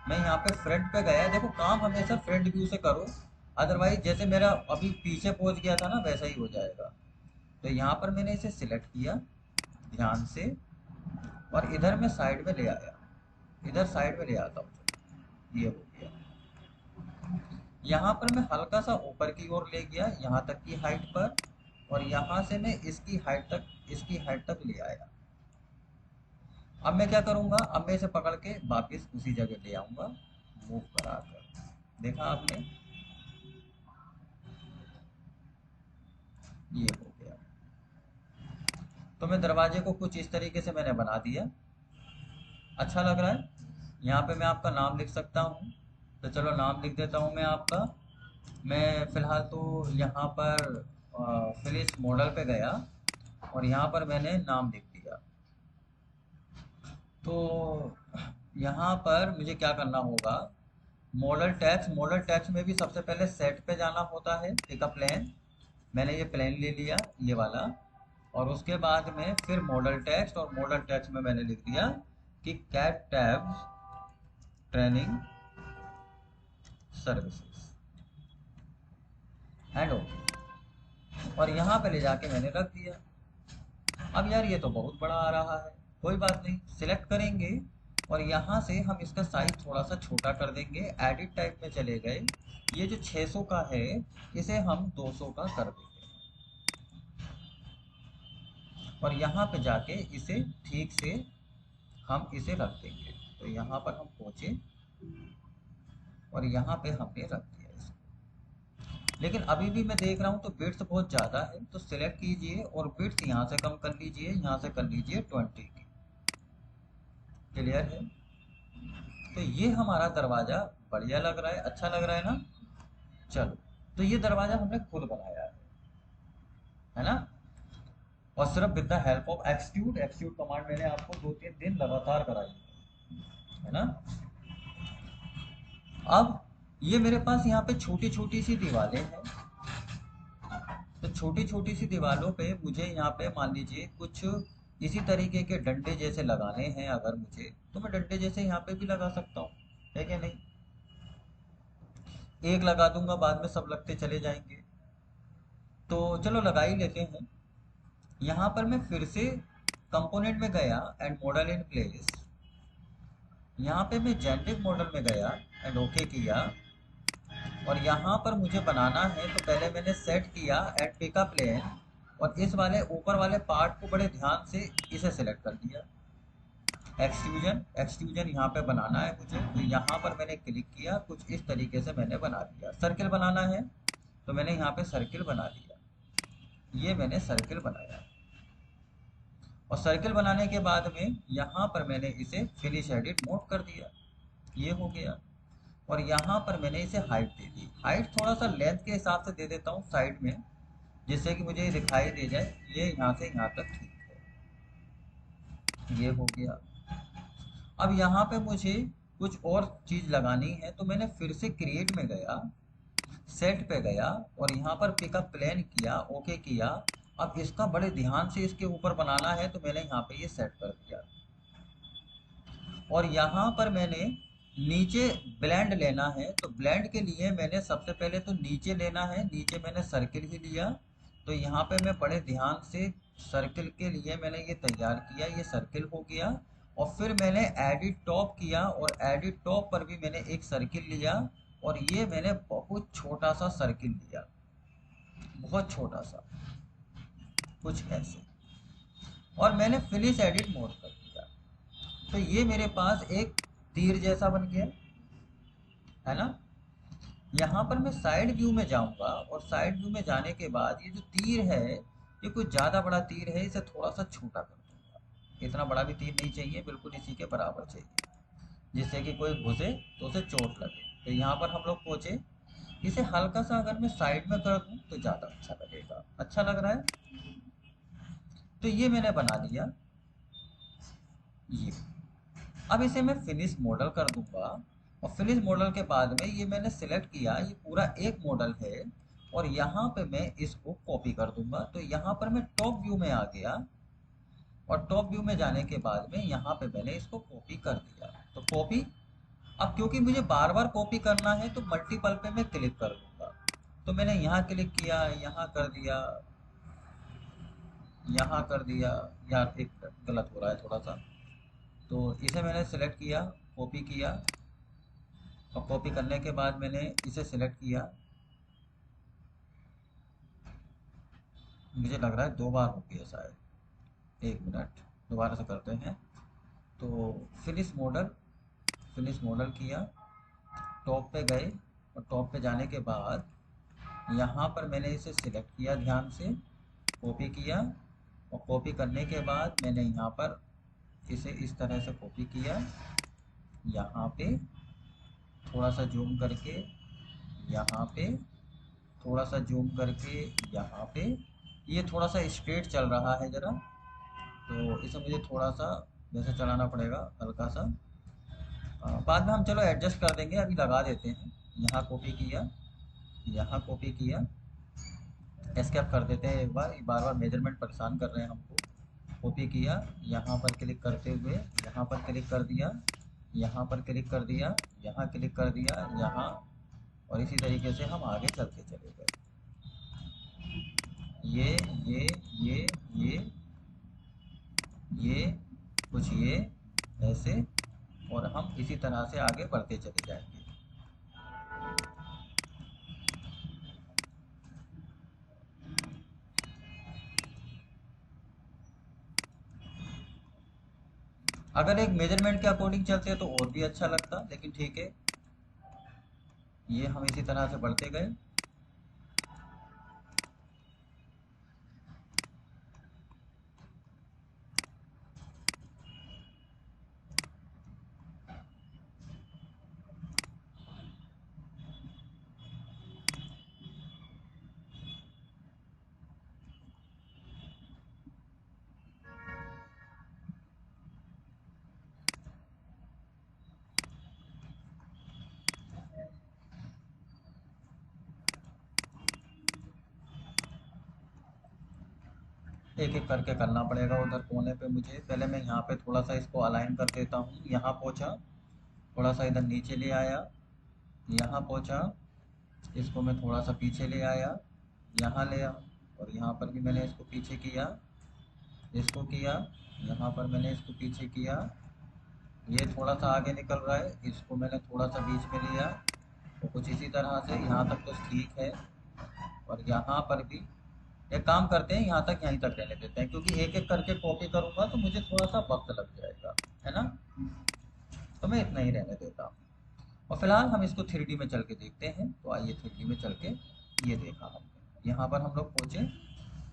मैं यहाँ पे फ्रंट पे गया, देखो काम हमेशा फ्रंट व्यू से करो, अदरवाइज जैसे मेरा अभी पीछे पहुंच गया था ना वैसा ही हो जाएगा। तो यहाँ पर मैंने इसे सिलेक्ट किया ध्यान से, और इधर मैं साइड में ले आया, इधर साइड में ले आता हूँ, ये हो गया। यहाँ पर मैं हल्का सा ऊपर की ओर ले गया यहाँ तक की हाइट पर, और यहाँ से मैं इसकी हाइट तक ले आया। अब मैं क्या करूँगा, अब मैं इसे पकड़ के वापस उसी जगह ले आऊँगा, मूव करा कर। देखा आपने, ये हो गया। तो मैं दरवाजे को कुछ इस तरीके से मैंने बना दिया, अच्छा लग रहा है। यहाँ पे मैं आपका नाम लिख सकता हूँ, तो चलो नाम लिख देता हूँ मैं आपका। मैं फ़िलहाल तो यहाँ पर फिनिश मॉडल पे गया और यहाँ पर मैंने नाम लिख दिया। तो यहाँ पर मुझे क्या करना होगा, मॉडल टैक्स में भी सबसे पहले सेट पे जाना होता है, पिक अ प्लेन। मैंने ये प्लेन ले लिया, ये वाला, और उसके बाद में फिर मॉडल टेक्स्ट, और मॉडल टेक्स्ट में मैंने लिख दिया कि cat tabs training services and okay, और यहाँ पे ले जाके मैंने रख दिया। अब यार ये तो बहुत बड़ा आ रहा है, कोई बात नहीं, सिलेक्ट करेंगे और यहाँ से हम इसका साइज थोड़ा सा छोटा कर देंगे। एडिट टाइप में चले गए, ये जो 600 का है इसे हम 200 का कर देंगे, और यहाँ पे जाके इसे ठीक से हम इसे रख देंगे। तो यहाँ पर हम पहुँचे और यहाँ पे हमने रख दिया इसको। लेकिन अभी भी मैं देख रहा हूँ तो बिट्स बहुत ज़्यादा है, तो सिलेक्ट कीजिए और बिट्स यहाँ से कम कर लीजिए, यहाँ से कर लीजिए 20 की। क्लियर है? तो ये हमारा दरवाज़ा बढ़िया लग रहा है, अच्छा लग रहा है ना? चलो, तो ये दरवाज़ा हमने खुद बनाया है ना? और सिर्फ with the help of execute. Execute command मैंने आपको 2-3 दिन लगातार कराई है ना? अब ये मेरे पास यहाँ पे छोटी छोटी सी दीवारें हैं, तो छोटी छोटी सी दीवारों पे मुझे यहाँ पे मान लीजिए कुछ इसी तरीके के डंडे जैसे लगाने हैं। अगर मुझे, तो मैं डंडे जैसे यहाँ पे भी लगा सकता हूँ, है क्या नहीं? एक लगा दूंगा, बाद में सब लगते चले जाएंगे। तो चलो लगा ही लेते हैं। यहाँ पर मैं फिर से कंपोनेंट में गया एंड मॉडल इन प्लेस। यहाँ पे मैं जेनेरिक मॉडल में गया एंड ओके किया, और यहाँ पर मुझे बनाना है तो पहले मैंने सेट किया एट पिक अ प्लेन, और इस वाले ऊपर वाले पार्ट को बड़े ध्यान से इसे सेलेक्ट कर दिया। एक्सट्रूजन, एक्सट्रूजन यहाँ पे बनाना है मुझे, तो यहाँ पर मैंने क्लिक किया, कुछ इस तरीके से मैंने बना दिया। सर्किल बनाना है तो मैंने यहाँ पे सर्किल बना दिया, ये मैंने सर्किल बनाया। और सर्किल बनाने के बाद में यहाँ पर मैंने इसे फिनिश एडिट मोड कर दिया, ये हो गया। और यहाँ पर मैंने इसे हाइट दे दी। हाइट थोड़ा सा लेंथ के हिसाब से दे देता हूँ साइड में, जिससे कि मुझे दिखाई दे जाए ये यहाँ से यहाँ तक ठीक है, ये हो गया। अब यहाँ पे मुझे कुछ और चीज़ लगानी है, तो मैंने फिर से क्रिएट में गया, सेट पे गया, और यहाँ पर पिकअप प्लेन किया, ओके किया। अब इसका बड़े ध्यान से इसके ऊपर बनाना है, तो मैंने यहाँ पे ये सेट कर दिया। और यहाँ पर मैंने नीचे ब्लेंड लेना है, तो ब्लेंड के लिए मैंने सबसे पहले तो नीचे लेना है, नीचे मैंने सर्किल ही लिया। तो यहाँ पे मैं बड़े ध्यान से सर्किल के लिए मैंने ये तैयार किया, ये सर्किल हो गया। और फिर मैंने एडिट टॉप किया, और एडिट टॉप पर भी मैंने एक सर्किल लिया, और ये मैंने बहुत छोटा सा सर्किल लिया, बहुत छोटा सा, कुछ ऐसे। और मैंने फिनिश एडिट मोड कर दिया, तो ये मेरे पास एक तीर जैसा बन गया, है ना? यहाँ पर मैं साइड व्यू में जाऊंगा, और साइड व्यू में जाने के बाद ये जो तीर है, ये कुछ ज़्यादा बड़ा तीर है, इसे थोड़ा सा छोटा कर दूंगा। इतना बड़ा भी तीर नहीं चाहिए, बिल्कुल इसी के बराबर चाहिए, जिससे कि कोई घुसे तो उसे चोट लगे। तो यहाँ पर हम लोग पहुँचे, इसे हल्का सा अगर मैं साइड में कर दूँ तो ज़्यादा अच्छा लगेगा। अच्छा लग रहा है? तो ये मैंने बना लिया ये। अब इसे मैं फिनिश मॉडल कर दूंगा, और फिनिश मॉडल के बाद में ये मैंने सिलेक्ट किया, ये पूरा एक मॉडल है, और यहाँ पे मैं इसको कॉपी कर दूंगा। तो यहाँ पर मैं टॉप व्यू में आ गया, और टॉप व्यू में जाने के बाद में यहाँ पे मैंने इसको कॉपी कर दिया। तो कॉपी, अब क्योंकि मुझे बार बार कॉपी करना है, तो मल्टीपल पे मैं क्लिक कर दूंगा। तो मैंने यहाँ क्लिक किया, यहाँ कर दिया, यहाँ कर दिया। यार एक गलत हो रहा है थोड़ा सा, तो इसे मैंने सेलेक्ट किया, कॉपी किया, और कॉपी करने के बाद मैंने इसे सिलेक्ट किया। मुझे लग रहा है 2 बार हो गया शायद, 1 मिनट, दोबारा से करते हैं। तो फिनिश मॉडल, फिनिश मॉडल किया, टॉप पे गए, और टॉप पे जाने के बाद यहाँ पर मैंने इसे सिलेक्ट किया, ध्यान से कॉपी किया, और कॉपी करने के बाद मैंने यहाँ पर इसे इस तरह से कॉपी किया, यहाँ पे थोड़ा सा जूम करके, यहाँ पे थोड़ा सा जूम करके, यहाँ पे ये थोड़ा सा स्ट्रेट चल रहा है ज़रा, तो इसे मुझे थोड़ा सा वैसे चलाना पड़ेगा, हल्का सा। बाद में हम चलो एडजस्ट कर देंगे, अभी लगा देते हैं। यहाँ कॉपी किया, यहाँ कॉपी किया, एस्केप कर देते हैं एक बार, बार बार मेजरमेंट परेशान कर रहे हैं हमको। कॉपी किया, यहाँ पर क्लिक करते हुए यहाँ पर क्लिक कर दिया, यहाँ पर क्लिक कर दिया, यहाँ क्लिक कर दिया, यहाँ, और इसी तरीके से हम आगे चलते चले गए। ये ये ये ये ये कुछ ये ऐसे, और हम इसी तरह से आगे बढ़ते चले जाएंगे। अगर एक मेजरमेंट के अकॉर्डिंग चलते तो और भी अच्छा लगता, लेकिन ठीक है, ये हम इसी तरह से बढ़ते गए। एक एक करके करना पड़ेगा। उधर कोने पे मुझे पहले मैं यहाँ पे थोड़ा सा इसको अलाइन कर देता हूँ। यहाँ पहुँचा, थोड़ा सा इधर नीचे ले आया, यहाँ पहुँचा, इसको मैं थोड़ा सा पीछे ले आया, यहाँ ले आया, और यहाँ पर भी मैंने इसको पीछे किया, इसको किया, यहाँ पर मैंने इसको पीछे किया। ये थोड़ा सा आगे निकल रहा है, इसको मैंने थोड़ा सा बीच में लिया। तो कुछ इसी तरह से यहाँ तक तो ठीक है। और यहाँ पर भी एक काम करते हैं, यहाँ तक यहीं तक रहने देते हैं, क्योंकि एक एक करके कॉपी करूँगा तो मुझे थोड़ा सा वक्त लग जाएगा, है ना। तो मैं इतना ही रहने देता हूँ। और फिलहाल हम इसको 3D में चल के देखते हैं। तो आइए 3D में चल के ये देखा हमने, यहाँ पर हम लोग पहुँचे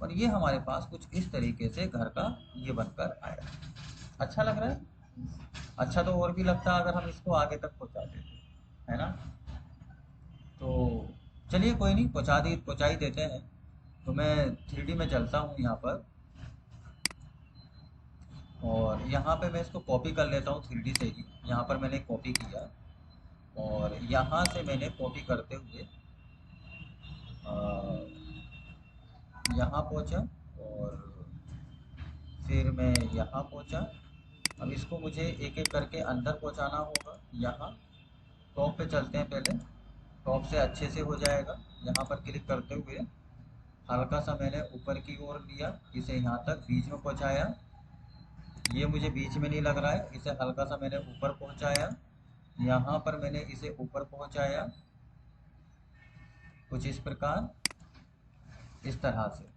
और ये हमारे पास कुछ इस तरीके से घर का ये बनकर आया। अच्छा लग रहा है? अच्छा तो और भी लगता अगर हम इसको आगे तक पहुँचा देते, है ना। तो चलिए कोई नहीं, पहुँचा ही देते हैं। तो मैं 3D में चलता हूँ यहाँ पर, और यहाँ पे मैं इसको कॉपी कर लेता हूँ 3D से ही। यहाँ पर मैंने कॉपी किया और यहाँ से मैंने कॉपी करते हुए यहाँ पहुँचा और फिर मैं यहाँ पहुँचा। अब इसको मुझे एक एक करके अंदर पहुँचाना होगा। यहाँ टॉप पे चलते हैं पहले, टॉप से अच्छे से हो जाएगा। यहाँ पर क्लिक करते हुए हल्का सा मैंने ऊपर की ओर लिया, इसे यहाँ तक बीच में पहुँचाया। ये मुझे बीच में नहीं लग रहा है, इसे हल्का सा मैंने ऊपर पहुँचाया। यहाँ पर मैंने इसे ऊपर पहुँचाया, कुछ इस प्रकार, इस तरह से।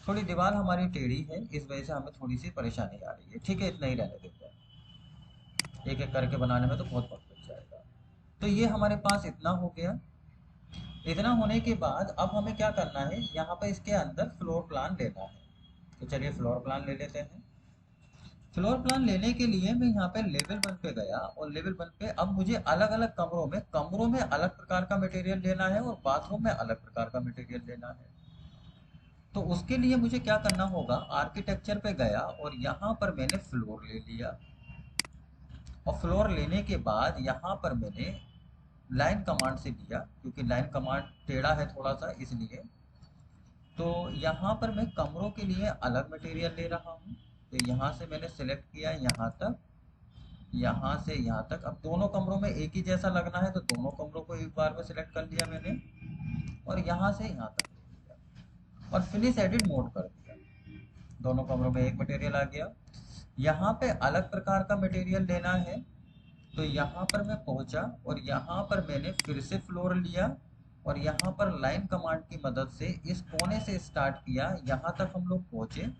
थोड़ी दीवार हमारी टेढ़ी है, इस वजह से हमें थोड़ी सी परेशानी आ रही है। ठीक है, इतना ही रहने देते हैं। एक एक करके बनाने में तो बहुत वक्त लग जाएगा। तो ये हमारे पास इतना हो गया। इतना होने के बाद अब हमें क्या करना है, यहाँ पर इसके अंदर फ्लोर प्लान लेना है। तो चलिए फ्लोर प्लान ले लेते हैं। फ्लोर प्लान लेने के लिए मैं यहाँ पे लेवल 1 पे गया और लेवल 1 पे अब मुझे अलग अलग कमरों में अलग प्रकार का मटेरियल लेना है और बाथरूम में अलग प्रकार का मटेरियल लेना है। तो उसके लिए मुझे क्या करना होगा, आर्किटेक्चर पे गया और यहाँ पर मैंने फ्लोर ले लिया। और फ्लोर लेने के बाद यहाँ पर मैंने लाइन कमांड से लिया, क्योंकि लाइन कमांड टेढ़ा है थोड़ा सा इसलिए। तो यहाँ पर मैं कमरों के लिए अलग मटेरियल ले रहा हूँ। तो यहाँ से मैंने सेलेक्ट किया यहाँ तक, यहाँ से यहाँ तक। अब दोनों कमरों में एक ही जैसा लगना है, तो दोनों कमरों को एक बार में सिलेक्ट कर लिया मैंने और यहाँ से यहाँ तक ले लिया और फिनिश एडिट मोड कर दिया। दोनों कमरों में एक मटेरियल आ गया। यहाँ पे अलग प्रकार का मटेरियल लेना है, तो यहाँ पर मैं पहुँचा और यहाँ पर मैंने फिर से फ्लोर लिया और यहाँ पर लाइन कमांड की मदद से इस कोने से स्टार्ट किया, यहाँ तक हम लोग पहुँचे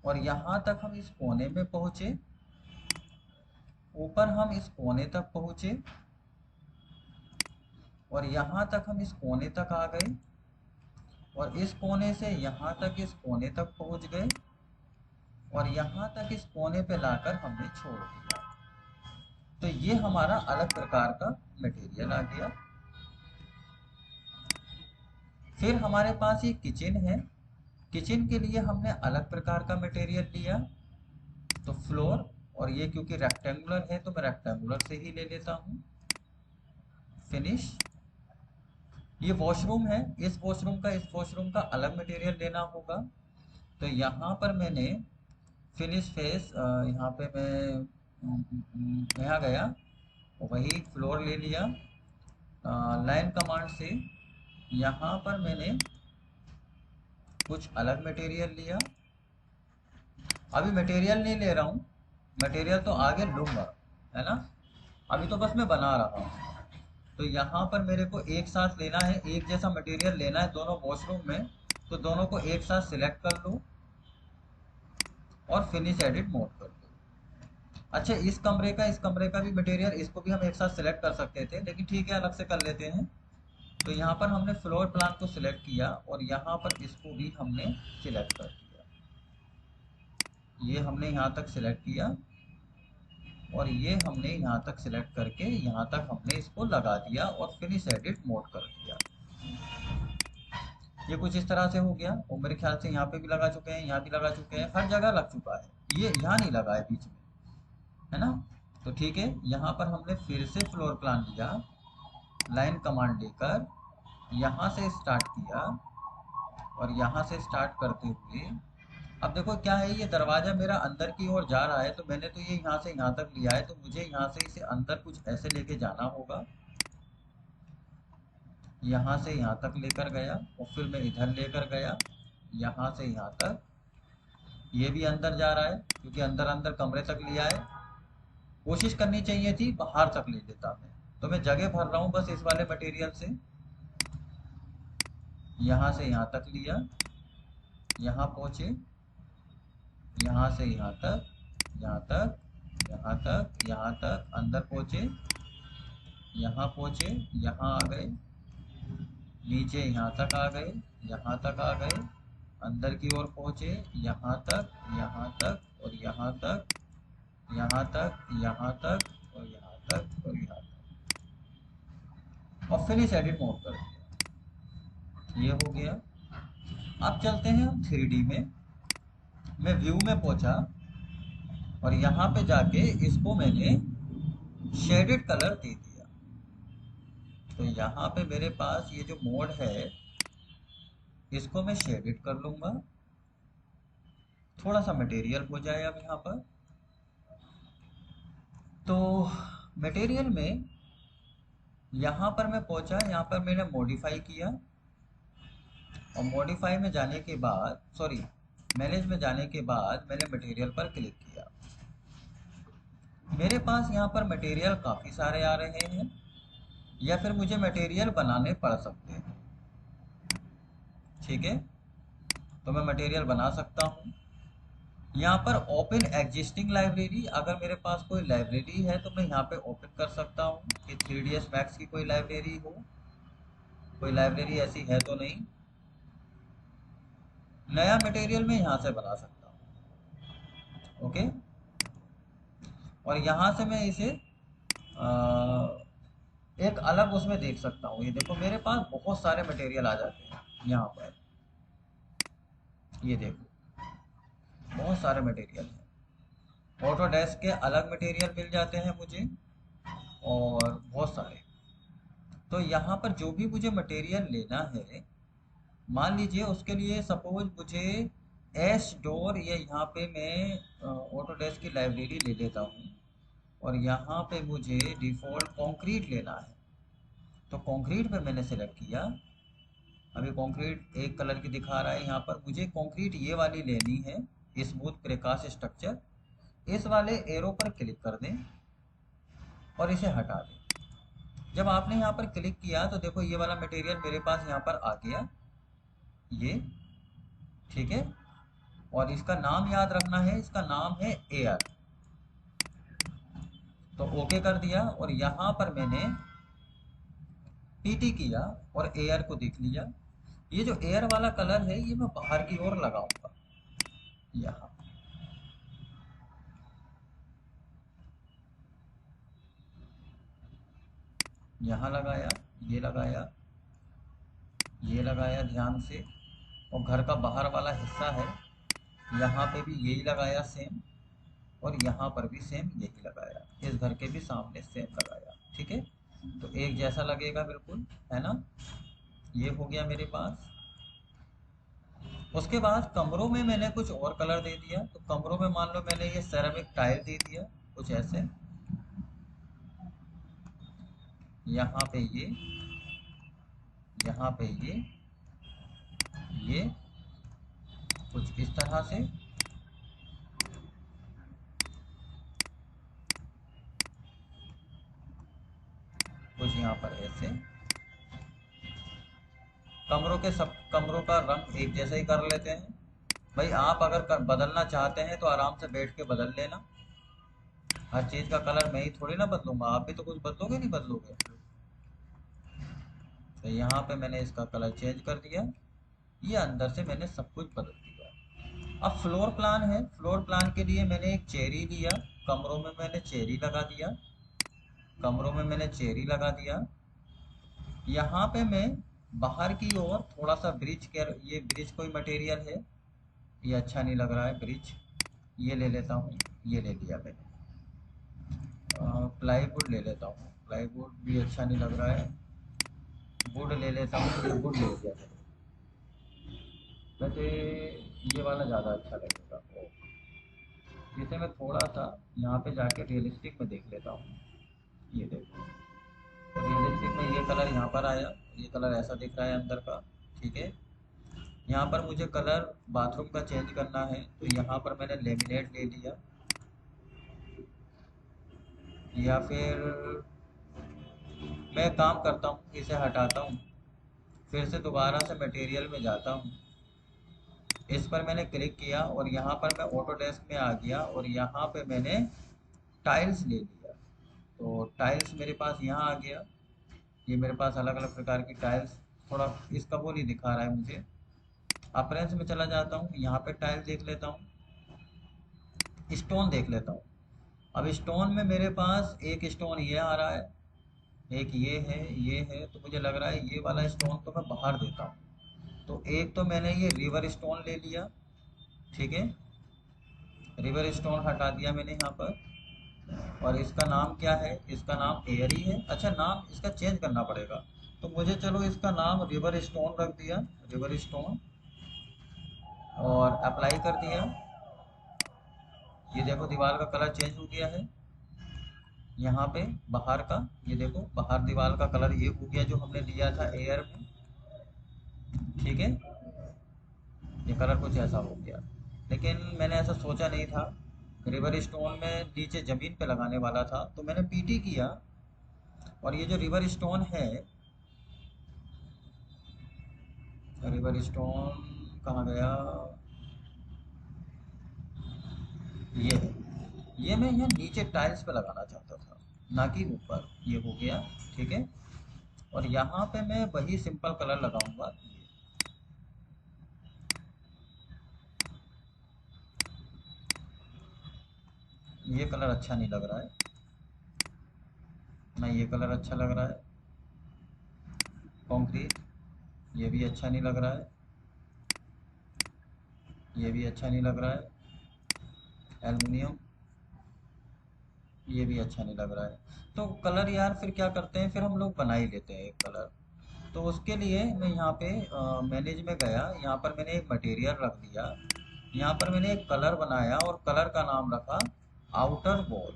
और यहाँ तक हम इस कोने में पहुँचे, ऊपर हम इस कोने तक पहुँचे और यहाँ तक हम इस कोने तक आ गए और इस कोने से यहाँ तक इस कोने तक पहुँच गए और यहाँ तक इस कोने पे लाकर हमने छोड़ दिया। तो ये हमारा अलग प्रकार का मटेरियल आ गया। फिर हमारे पास ये किचन है। किचन के लिए हमने अलग प्रकार का मटेरियल लिया, तो फ्लोर, और ये क्योंकि रेक्टेंगुलर है तो मैं रेक्टेंगुलर से ही ले लेता हूँ। फिनिश। ये वॉशरूम है, इस वॉशरूम का अलग मटेरियल लेना होगा। तो यहाँ पर मैंने फिनिश फेस, यहाँ पे मैं यहाँ गया, वही फ्लोर ले लिया। लाइन कमांड से यहाँ पर मैंने कुछ अलग मटेरियल लिया। अभी मटेरियल नहीं ले रहा हूँ, मटेरियल तो आगे लूँगा, है ना। अभी तो बस मैं बना रहा हूँ। तो यहाँ पर मेरे को एक साथ लेना है, एक जैसा मटेरियल लेना है दोनों वॉशरूम में। तो दोनों को एक साथ सिलेक्ट कर लो और फिनिश एडिट मोड कर दो। अच्छा, इस कमरे का भी मटेरियल, इसको भी हम एक साथ सिलेक्ट कर सकते थे, लेकिन ठीक है अलग से कर लेते हैं। तो यहाँ पर हमने फ्लोर प्लान को सिलेक्ट किया और यहाँ पर इसको भी हमने सिलेक्ट कर दिया। ये हमने यहाँ तक सिलेक्ट किया और ये हमने यहाँ तक सिलेक्ट करके यहाँ तक हमने इसको लगा दिया और फिनिश एडिट मोड कर दिया। ये कुछ इस तरह से हो गया और मेरे ख्याल से यहाँ पे भी लगा चुके हैं, यहाँ भी लगा चुके हैं, हर जगह लग चुका है। ये यहाँ नहीं लगा है बीच में, है ना। तो ठीक है, यहाँ पर हमने फिर से फ्लोर प्लान लिया, लाइन कमांड लेकर यहाँ से स्टार्ट किया और यहाँ से स्टार्ट करते हुए अब देखो क्या है, ये दरवाजा मेरा अंदर की ओर जा रहा है, तो मैंने तो ये यहाँ से यहाँ तक लिया है, तो मुझे यहाँ से इसे अंदर कुछ ऐसे लेके जाना होगा। यहाँ से यहाँ तक लेकर गया और फिर मैं इधर लेकर गया, यहाँ से यहाँ तक। ये भी अंदर जा रहा है क्योंकि अंदर अंदर कमरे तक लिया है। कोशिश करनी चाहिए थी बाहर तक ले लेता मैं, तो मैं जगह भर रहा हूँ बस इस वाले मटेरियल से। यहाँ से यहाँ तक लिया, यहाँ पहुँचे, यहाँ से यहाँ तक, यहाँ तक, यहाँ तक, यहाँ तक, अंदर पहुँचे, यहाँ पहुँचे, यहाँ आ गए, नीचे यहाँ तक आ गए, यहाँ तक आ गए, अंदर की ओर पहुँचे, यहाँ तक, यहाँ तक और यहाँ तक, यहाँ तक, यहाँ तक और यहाँ तक और यहाँ तक, और फिनिश एडिट मोड कर दिया। ये हो गया। अब चलते हैं हम 3D में। मैं व्यू में पहुंचा और यहाँ पे जाके इसको मैंने शेडेड कलर दे दिया। तो यहाँ पे मेरे पास ये जो मोड है इसको मैं शेडेड कर लूंगा। थोड़ा सा मटेरियल हो जाए अब यहाँ पर। तो मटेरियल में यहाँ पर मैं पहुंचा, यहाँ पर मैंने मॉडिफाई किया और मॉडिफाई में जाने के बाद, सॉरी, मैनेज में जाने के बाद मैंने मटेरियल पर क्लिक किया। मेरे पास यहाँ पर मटेरियल काफ़ी सारे आ रहे हैं, या फिर मुझे मटेरियल बनाने पड़ सकते हैं। ठीक है, तो मैं मटेरियल बना सकता हूँ। यहाँ पर ओपन एग्जिस्टिंग लाइब्रेरी, अगर मेरे पास कोई लाइब्रेरी है तो मैं यहाँ पे ओपन कर सकता हूँ कि 3ds Max की कोई लाइब्रेरी हो। कोई लाइब्रेरी ऐसी है तो नहीं। नया मटेरियल मैं यहाँ से बना सकता हूँ। ओके, और यहाँ से मैं इसे एक अलग उसमें देख सकता हूँ। ये देखो मेरे पास बहुत सारे मटेरियल आ जाते हैं यहाँ पर। ये देखो बहुत सारे मटेरियल हैं। ऑटोडेस्क के अलग मटेरियल मिल जाते हैं मुझे और बहुत सारे। तो यहाँ पर जो भी मुझे मटेरियल लेना है, मान लीजिए उसके लिए सपोज मुझे एस डोर, या यहाँ पे मैं ऑटोडेस्क की लाइब्रेरी ले लेता हूँ और यहाँ पे मुझे डिफ़ॉल्ट कंक्रीट लेना है। तो कंक्रीट पे मैंने सेलेक्ट किया। अभी कंक्रीट एक कलर की दिखा रहा है यहाँ पर। मुझे कंक्रीट ये वाली लेनी है, स्मूथ प्रेकास्ट स्ट्रक्चर। इस वाले एरो पर क्लिक कर दें और इसे हटा दें। जब आपने यहाँ पर क्लिक किया तो देखो ये वाला मटेरियल मेरे पास यहाँ पर आ गया, ये। ठीक है, और इसका नाम याद रखना है, इसका नाम है एयर। तो ओके कर दिया और यहाँ पर मैंने पीटी किया और एयर को देख लिया। ये जो एयर वाला कलर है ये मैं बाहर की ओर लगाऊंगा, यहाँ। यहाँ लगाया, ये लगाया, ये लगाया ध्यान से। और घर का बाहर वाला हिस्सा है, यहाँ पे भी यही लगाया सेम, और यहाँ पर भी सेम यही लगाया। इस घर के भी सामने सेम लगाया। ठीक है, तो एक जैसा लगेगा बिल्कुल, है ना। ये हो गया मेरे पास। उसके बाद कमरों में मैंने कुछ और कलर दे दिया। तो कमरों में मान लो मैंने ये सेरेमिक टाइल दे दिया कुछ ऐसे, यहाँ पे ये, यहाँ पे ये कुछ इस तरह से। कुछ यहाँ पर ऐसे। कमरों के सब कमरों का रंग एक जैसा ही कर लेते हैं। भाई आप अगर बदलना चाहते हैं तो आराम से बैठ के बदल लेना। हर चीज़ का कलर मैं ही थोड़ी ना बदलूंगा, आप भी तो कुछ बदलोगे नहीं बदलोगे। तो यहाँ पे मैंने इसका कलर चेंज कर दिया। ये अंदर से मैंने सब कुछ बदल दिया। अब फ्लोर प्लान है। फ्लोर प्लान के लिए मैंने एक चेरी लिया, कमरों में मैंने चेरी लगा दिया, कमरों में मैंने चेरी लगा दिया। यहाँ पे मैं बाहर की ओर थोड़ा सा ब्रिज के, ये ब्रिज कोई मटेरियल है, ये अच्छा नहीं लग रहा है ब्रिज, ये ले लेता हूँ। ये ले लिया मैंने। प्लाईवुड ले लेता हूँ, प्लाईवुड भी अच्छा नहीं लग रहा है। वुड ले लेता हूँ, ये वुड ले लिया मैंने। वैसे ये वाला ज़्यादा अच्छा लगेगा। ओ, इसे मैं थोड़ा सा यहाँ पे जाके रियलिस्टिक में देख लेता हूँ। ये देखो, रियलिस्टिक में ये कलर यहाँ पर आया, ये कलर ऐसा दिख रहा है अंदर का। ठीक है, यहाँ पर मुझे कलर बाथरूम का चेंज करना है, तो यहाँ पर मैंने लेमिनेट ले लिया, या फिर मैं काम करता हूँ, इसे हटाता हूँ, फिर से दोबारा से मटेरियल में जाता हूँ, इस पर मैंने क्लिक किया और यहाँ पर मैं ऑटोडेस्क में आ गया और यहाँ पे मैंने टाइल्स ले लिया। तो टाइल्स मेरे पास यहाँ आ गया। ये मेरे पास अलग अलग प्रकार की टाइल्स, थोड़ा इसका वो नहीं दिखा रहा है मुझे। अपरेंस में चला जाता हूँ, यहाँ पे टाइल देख लेता हूँ, स्टोन देख लेता हूँ। अब स्टोन में मेरे पास एक स्टोन ये आ रहा है, एक ये है, ये है, तो मुझे लग रहा है ये वाला स्टोन तो मैं बाहर देता हूँ। तो एक तो मैंने ये रिवर स्टोन ले लिया। ठीक है, रिवर स्टोन हटा दिया मैंने यहाँ पर। और इसका नाम क्या है? इसका नाम एयरी है। अच्छा, नाम इसका चेंज करना पड़ेगा, तो मुझे चलो इसका नाम रिवर स्टोन रख दिया, रिवर स्टोन, और अप्लाई कर दिया। ये देखो दीवार का कलर चेंज हो गया है। यहाँ पे बाहर का, ये देखो बाहर दीवार का कलर ये हो गया जो हमने लिया था एयर में। ठीक है, ये कलर कुछ ऐसा हो गया, लेकिन मैंने ऐसा सोचा नहीं था। रिवर स्टोन में नीचे ज़मीन पे लगाने वाला था, तो मैंने पीटी किया। और ये जो रिवर स्टोन है, रिवर स्टोन कहाँ गया? ये है। ये मैं यहाँ नीचे टाइल्स पे लगाना चाहता था, ना कि ऊपर। ये हो गया। ठीक है, और यहाँ पे मैं वही सिंपल कलर लगाऊंगा। ये कलर अच्छा नहीं लग रहा है, ना ये कलर अच्छा लग रहा है। कंक्रीट, ये भी अच्छा नहीं लग रहा है, ये भी अच्छा नहीं लग रहा है। एल्युमिनियम, ये भी अच्छा नहीं लग रहा है। तो कलर यार फिर क्या करते हैं, फिर हम लोग बना ही लेते हैं एक कलर। तो उसके लिए मैं यहाँ पे मैनेज में गया, यहाँ पर मैंने एक मटेरियल रख दिया, यहाँ पर मैंने एक कलर बनाया और कलर का नाम रखा आउटर वॉल।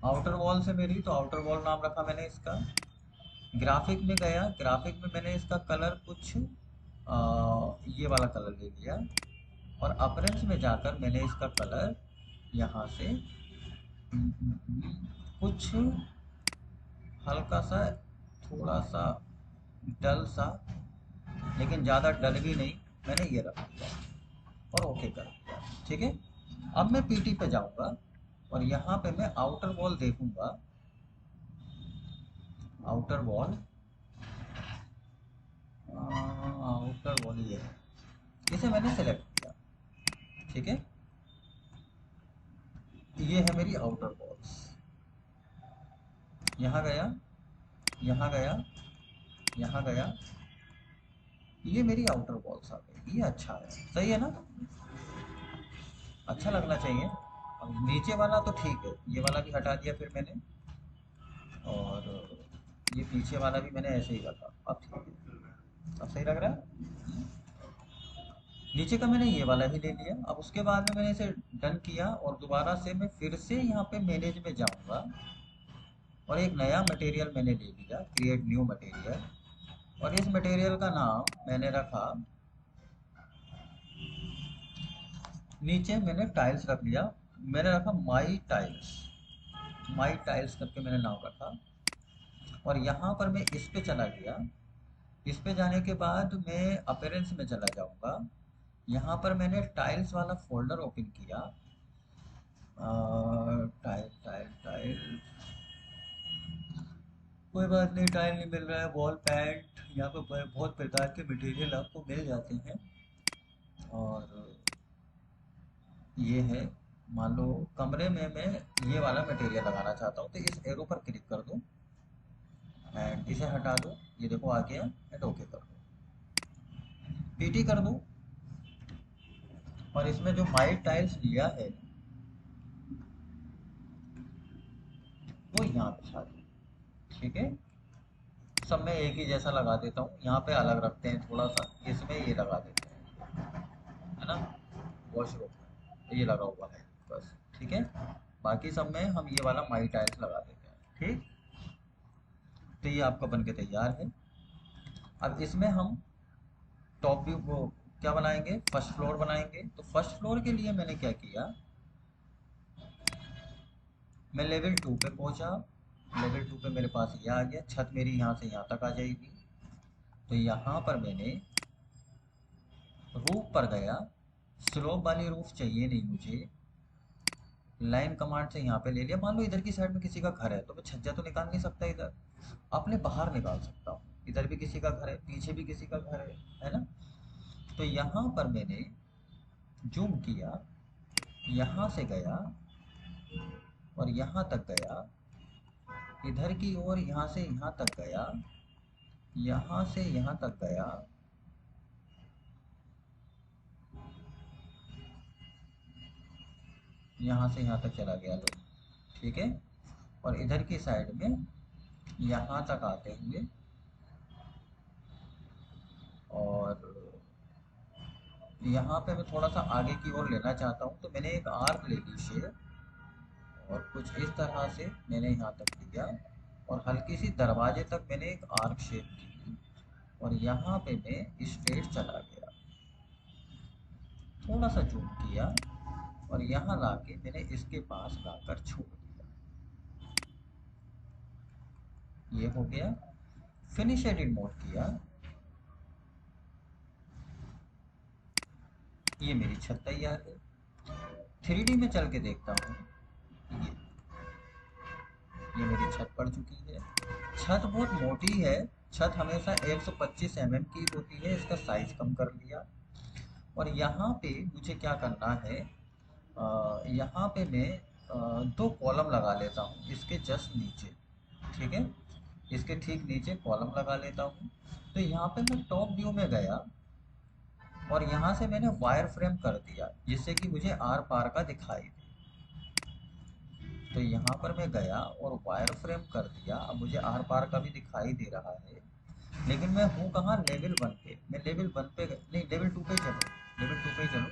आउटर वॉल से मेरी, तो आउटर वॉल नाम रखा मैंने इसका। ग्राफिक में गया, ग्राफिक में मैंने इसका कलर कुछ ये वाला कलर ले लिया। और अपरेंस में जाकर मैंने इसका कलर यहाँ से कुछ हल्का सा, थोड़ा सा डल सा, लेकिन ज़्यादा डल भी नहीं, मैंने ये रख दिया और ओके कर दिया। ठीक है, अब मैं पीटी पे जाऊंगा और यहाँ पे मैं आउटर वॉल देखूंगा। आउटर वॉल, आउटर वॉल ये है, इसे मैंने सेलेक्ट किया। ठीक है, ये है मेरी आउटर वॉल्स। यहाँ गया, यहाँ गया, यहाँ गया, ये मेरी आउटर वॉल्स आ गई। ये अच्छा है, सही है ना? अच्छा लगना चाहिए। अब नीचे वाला तो ठीक है, ये वाला भी हटा दिया फिर मैंने, और ये पीछे वाला भी मैंने ऐसे ही रखा। अब ठीक है, अब सही लग रहा है। नीचे का मैंने ये वाला ही ले लिया। अब उसके बाद में मैंने इसे डन किया और दोबारा से मैं फिर से यहाँ पे मैनेज में जाऊँगा और एक नया मटेरियल मैंने ले लिया, क्रिएट न्यू मटेरियल। और इस मटेरियल का नाम मैंने रखा, नीचे मैंने टाइल्स रख लिया, मैंने रखा माई टाइल्स। माई टाइल्स करके मैंने नाम रखा। और यहाँ पर मैं इस पे चला गया। इस पे जाने के बाद मैं अपीयरेंस में चला जाऊँगा। यहाँ पर मैंने टाइल्स वाला फोल्डर ओपन किया। टाइल टाइल टाइल, कोई बात नहीं, टाइल नहीं मिल रहा है, वॉल पैंट, यहाँ पर बहुत प्रकार के मटेरियल आपको मिल जाते हैं। और ये है, मान लो कमरे में मैं ये वाला मटेरियल लगाना चाहता हूँ, तो इस एरो पर क्लिक कर दूँ एंड इसे हटा दूँ। ये देखो आ गया, एंड ओके कर दूँ, पीटी कर दूँ। और इसमें जो माई टाइल्स लिया है वो यहाँ पे छा दूँ। ठीक है, सब में एक ही जैसा लगा देता हूँ, यहाँ पे अलग रखते हैं थोड़ा सा, इसमें ये लगा देते हैं, है ना। वॉशरूम में ये लगा हुआ है बस, ठीक है। बाकी सब में हम ये वाला माई टाइल्स लगा देते हैं, ठीक। तो ये आपका बन के तैयार है। अब इसमें हम टॉप व्यू वो क्या बनाएंगे, फर्स्ट फ्लोर बनाएंगे। तो फर्स्ट फ्लोर के लिए मैंने क्या किया, मैं लेवल 2 पे पहुंचा। लेवल 2 पे मेरे पास ये आ गया, छत मेरी यहाँ से यहाँ तक आ जाएगी। तो यहाँ पर मैंने रूफ पर गया, स्लोप वाली रूफ चाहिए नहीं मुझे, लाइन कमांड से यहाँ पे ले लिया। मान लो इधर की साइड में किसी का घर है, तो मैं छज्जा तो निकाल नहीं सकता इधर, अपने बाहर निकाल सकता हूँ। इधर भी किसी का घर है, पीछे भी किसी का घर है ना। तो यहाँ पर मैंने जूम किया, यहाँ से गया और यहाँ तक गया, इधर की ओर यहाँ से यहाँ तक गया, यहाँ से यहाँ तक गया, यहाँ से यहाँ तक चला गया, लो, ठीक है। और इधर की साइड में यहाँ तक आते हुए और यहाँ पे मैं थोड़ा सा आगे की ओर लेना चाहता हूँ। तो मैंने एक आर्क ले ली शेप, और कुछ इस तरह से मैंने यहाँ तक लिया, और हल्की सी दरवाजे तक मैंने एक आर्क शेप की, और यहाँ पे मैं स्ट्रेट चला गया, थोड़ा सा जूम किया, और यहाँ लाके मैंने इसके पास लाकर छोड़ दिया। ये हो गया। फिनिश एडिट मोड किया, ये मेरी छत तैयार है। 3D में चल के देखता हूँ, ये ये मेरी छत पड़ चुकी है। छत बहुत मोटी है, छत हमेशा 125 mm की होती है, इसका साइज कम कर लिया। और यहाँ पे मुझे क्या करना है, यहाँ पे मैं 2 कॉलम लगा लेता हूँ इसके जस्ट नीचे, ठीक है। इसके ठीक नीचे कॉलम लगा लेता हूँ। तो यहाँ पे मैं टॉप व्यू में गया, और यहाँ से मैंने वायर फ्रेम कर दिया जिससे कि मुझे आर पार का दिखाई दे। तो यहाँ पर मैं गया और वायर फ्रेम कर दिया, अब मुझे आर पार का भी दिखाई दे रहा है। लेकिन मैं हूँ कहाँ, लेवल 1 पे। मैं लेवल 1 पे नहीं, लेवल 2 पे चलो, लेवल 2 पे चलो,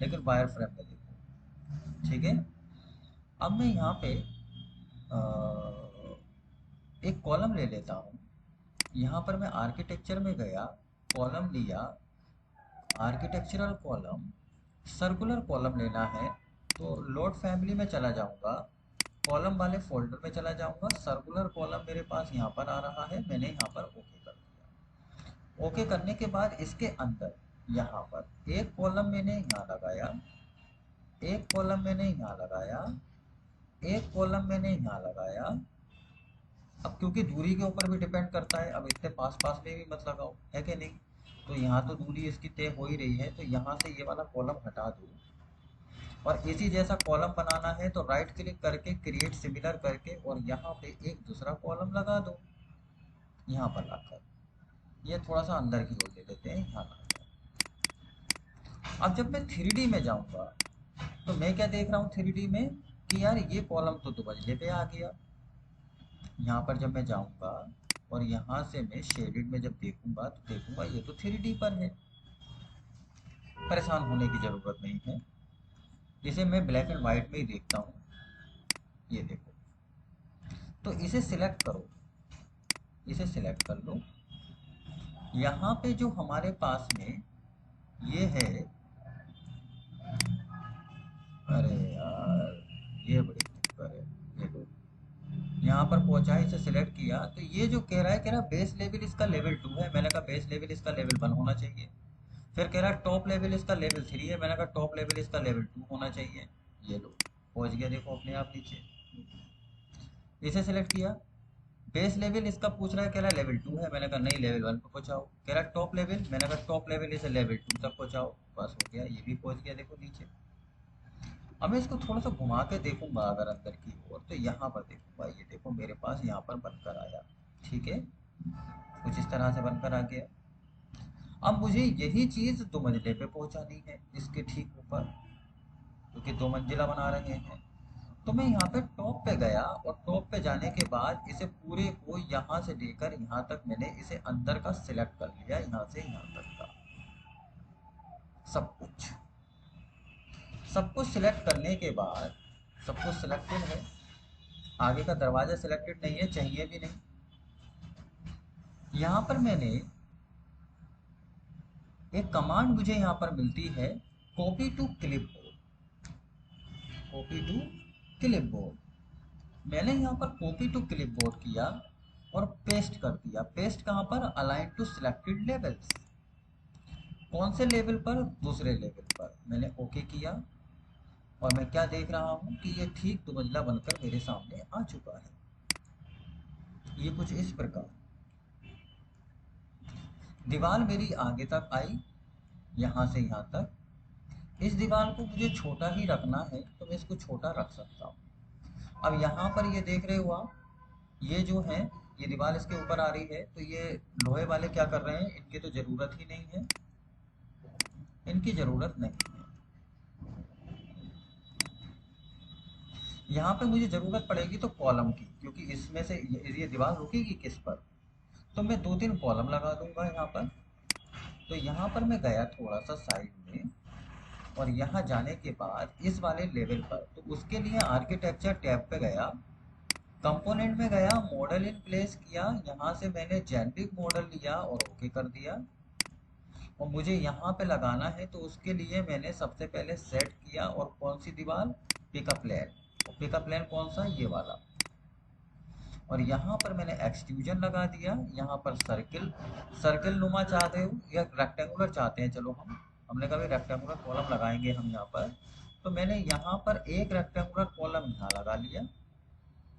लेकिन वायर फ्रेम में देखो, ठीक है। अब मैं यहाँ पे एक कॉलम ले लेता हूँ। यहाँ पर मैं आर्किटेक्चर में गया, कॉलम लिया, आर्किटेक्चरल कॉलम, सर्कुलर कॉलम लेना है। तो लोड फैमिली में चला जाऊँगा, कॉलम वाले फोल्डर में चला जाऊँगा, सर्कुलर कॉलम मेरे पास यहाँ पर आ रहा है, मैंने यहाँ पर ओके कर दिया। ओके करने के बाद इसके अंदर यहाँ पर एक कॉलम मैंने यहाँ लगाया, एक कॉलम मैंने यहाँ लगाया, एक कॉलम मैंने यहाँ लगाया। अब क्योंकि दूरी के ऊपर भी डिपेंड करता है, अब इतने पास पास में भी मत लगाओ, है कि नहीं। तो यहाँ तो दूरी इसकी तय हो ही रही है, तो यहाँ से ये वाला कॉलम हटा दो, और इसी जैसा कॉलम बनाना है तो राइट क्लिक करके क्रिएट सिमिलर करके और यहाँ पे एक दूसरा कॉलम लगा दो, यहाँ पर लाकर ये थोड़ा सा अंदर की ओर ले लेते हैं, यहाँ लाकर। अब जब मैं 3D में जाऊँगा तो मैं क्या देख रहा हूँ 3D में, कि यार ये कॉलम तो 2 मंजिले पे आ गया। यहाँ पर जब मैं जाऊँगा और यहाँ से मैं शेडेड में जब देखूंगा तो देखूंगा ये तो 3D पर है। परेशान होने की ज़रूरत नहीं है, इसे मैं ब्लैक एंड वाइट में ही देखता हूँ। ये देखो, तो इसे सिलेक्ट करो, इसे सिलेक्ट कर लो। यहाँ पे जो हमारे पास में ये है, अरे यार ये बड़ी दिक्कत है। ये लो, यहाँ पर पहुंचा, इसे सिलेक्ट किया, तो ये जो कह रहा है बेस लेवल इसका लेवल 2 है, मैंने कहा बेस लेवल इसका लेवल 1 होना चाहिए। फिर कह रहा है टॉप लेवल इसका लेवल 3 है, मैंने कहा टॉप लेवल इसका लेवल 2 होना चाहिए। ये लो पहुंच गया, देखो अपने आप नीचे। इसे सिलेक्ट किया, बेस लेवल इसका पूछ रहा है, कह रहा है लेवल 2 है, मैंने कहा नहीं लेवल 1 पे पहुंचाओ। कह रहा है टॉप लेवल, मैंने कहा टॉप लेवल इसे लेवल 2 तक पहुंचाओ। बस हो गया, ये भी पहुंच गया, देखो नीचे। अब मैं इसको थोड़ा सा घुमा के देखूंगा अगर अंदर की ओर, तो यहाँ पर देखूंगा, ये देखो मेरे पास यहाँ पर बनकर आया, ठीक है, कुछ इस तरह से बनकर आ गया। अब मुझे यही चीज 2 मंजिले पे पहुंचानी है, इसके ठीक ऊपर, क्योंकि 2 मंजिला बना रहे हैं। तो मैं यहाँ पे टॉप पे गया और टॉप पे जाने के बाद इसे पूरे को यहाँ से लेकर यहाँ तक मैंने इसे अंदर का सिलेक्ट कर लिया, यहाँ से यहाँ तक का सब कुछ। सब कुछ सिलेक्ट करने के बाद सब कुछ सिलेक्टेड है, आगे का दरवाजा सिलेक्टेड नहीं है, चाहिए भी नहीं। यहाँ पर मैंने एक कमांड मुझे यहाँ पर मिलती है, copy to clipboard. Copy to clipboard मैंने यहाँ पर कॉपी टू क्लिपबोर्ड किया और पेस्ट कर दिया। पेस्ट कहाँ पर? Align to selected levels. कौन से लेवल पर? दूसरे लेवल पर। मैंने ओके किया और मैं क्या देख रहा हूँ कि ये ठीक 2 मंजिला बनकर मेरे सामने आ चुका है। ये कुछ इस प्रकार दीवार मेरी आगे तक आई, यहाँ से यहाँ तक। इस दीवार को मुझे छोटा ही रखना है तो मैं इसको छोटा रख सकता हूँ। अब यहाँ पर ये देख रहे हो आप, ये जो है ये दीवार इसके ऊपर आ रही है, तो ये लोहे वाले क्या कर रहे हैं, इनकी तो ज़रूरत ही नहीं है, इनकी ज़रूरत नहीं है। यहाँ पे मुझे ज़रूरत पड़ेगी तो कॉलम की, क्योंकि इसमें से ये दीवार रुकेगी किस पर, तो मैं 2-3 कॉलम लगा दूंगा यहाँ पर। तो यहाँ पर मैं गया थोड़ा सा साइड में और यहाँ जाने के बाद इस वाले लेवल पर, तो उसके लिए आर्किटेक्चर टैब पे गया, कंपोनेंट में गया, मॉडल इन प्लेस किया, यहाँ से मैंने जेनेरिक मॉडल लिया और ओके कर दिया। और मुझे यहाँ पे लगाना है तो उसके लिए मैंने सबसे पहले सेट किया, और कौन सी दीवार? पिकअप लेन। और पिकअप लेन कौन सा? ये वाला। और यहाँ पर मैंने एक्सट्रूजन लगा दिया, यहाँ पर सर्किल, सर्किल नुमा चाहते हो या रेक्टेंगुलर चाहते हैं, चलो हमने कभी रेक्टेंगुलर कॉलम लगाएंगे हम यहाँ पर। तो मैंने यहाँ पर एक रेक्टेंगुलर कॉलम यहाँ लगा लिया।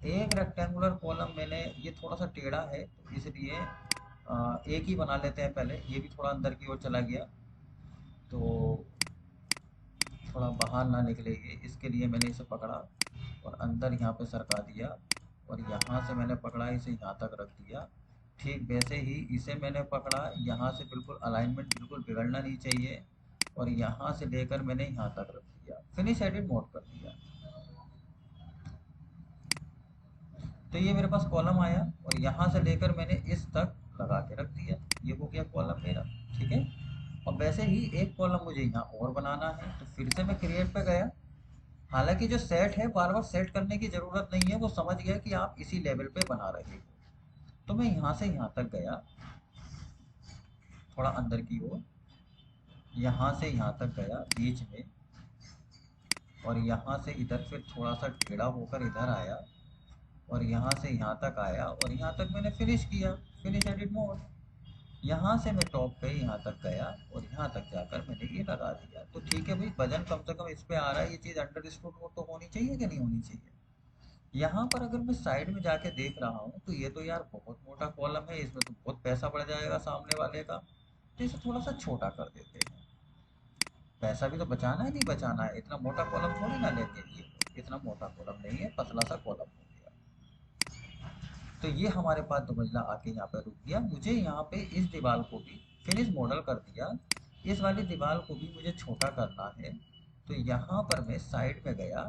एक रेक्टेंगुलर कॉलम मैंने, ये थोड़ा सा टेढ़ा है तो इसलिए एक ही बना लेते हैं पहले, ये भी थोड़ा अंदर की ओर चला गया तो थोड़ा बाहर ना निकले ये, इसके लिए मैंने इसे पकड़ा और अंदर यहाँ पे सरका दिया, और यहाँ से मैंने पकड़ा इसे यहाँ तक रख दिया। ठीक वैसे ही इसे मैंने पकड़ा, यहाँ से बिल्कुल अलाइनमेंट बिल्कुल बिगड़ना नहीं चाहिए, और यहाँ से लेकर मैंने यहाँ तक रख दिया, फिनिश एडिट मोड कर दिया। तो ये मेरे पास कॉलम आया और यहाँ से लेकर मैंने इस तक लगा के रख दिया, ये हो गया कॉलम मेरा। ठीक है, और वैसे ही एक कॉलम मुझे यहाँ और बनाना है, तो फिर से मैं क्रिएट पे गया। हालांकि जो सेट है बार बार सेट करने की ज़रूरत नहीं है, वो समझ गया कि आप इसी लेवल पे बना रहे हो। तो मैं यहाँ से यहाँ तक गया, थोड़ा अंदर की ओर, यहाँ से यहाँ तक गया बीच में, और यहाँ से इधर फिर थोड़ा सा टेढ़ा होकर इधर आया, और यहाँ से यहाँ तक आया, और यहाँ तक मैंने फिनिश किया, फिनिश एडिट मोड। यहाँ से मैं टॉप पे यहाँ तक गया और यहाँ तक जाकर मैंने ये लगा दिया। तो ठीक है भाई, वजन कम से कम इस पे आ रहा है, ये चीज़ अंडरस्टूड तो होनी चाहिए कि नहीं होनी चाहिए। यहाँ पर अगर मैं साइड में जाके देख रहा हूँ तो ये तो यार बहुत मोटा कॉलम है, इसमें तो बहुत पैसा बढ़ जाएगा सामने वाले का, तो इसे थोड़ा सा छोटा कर देते हैं। पैसा भी तो बचाना है, नहीं बचाना है, इतना मोटा कॉलम थोड़ी ना लेंगे, ये इतना मोटा कॉलम नहीं है, पतला सा कॉलम हो गया। तो ये हमारे पास 2 मंजिला आके यहाँ पे रुक गया। मुझे यहाँ पे इस दीवार को भी फिनिश मॉडल कर दिया, इस वाली दीवार को भी मुझे छोटा करना है। तो यहाँ पर मैं साइड में गया,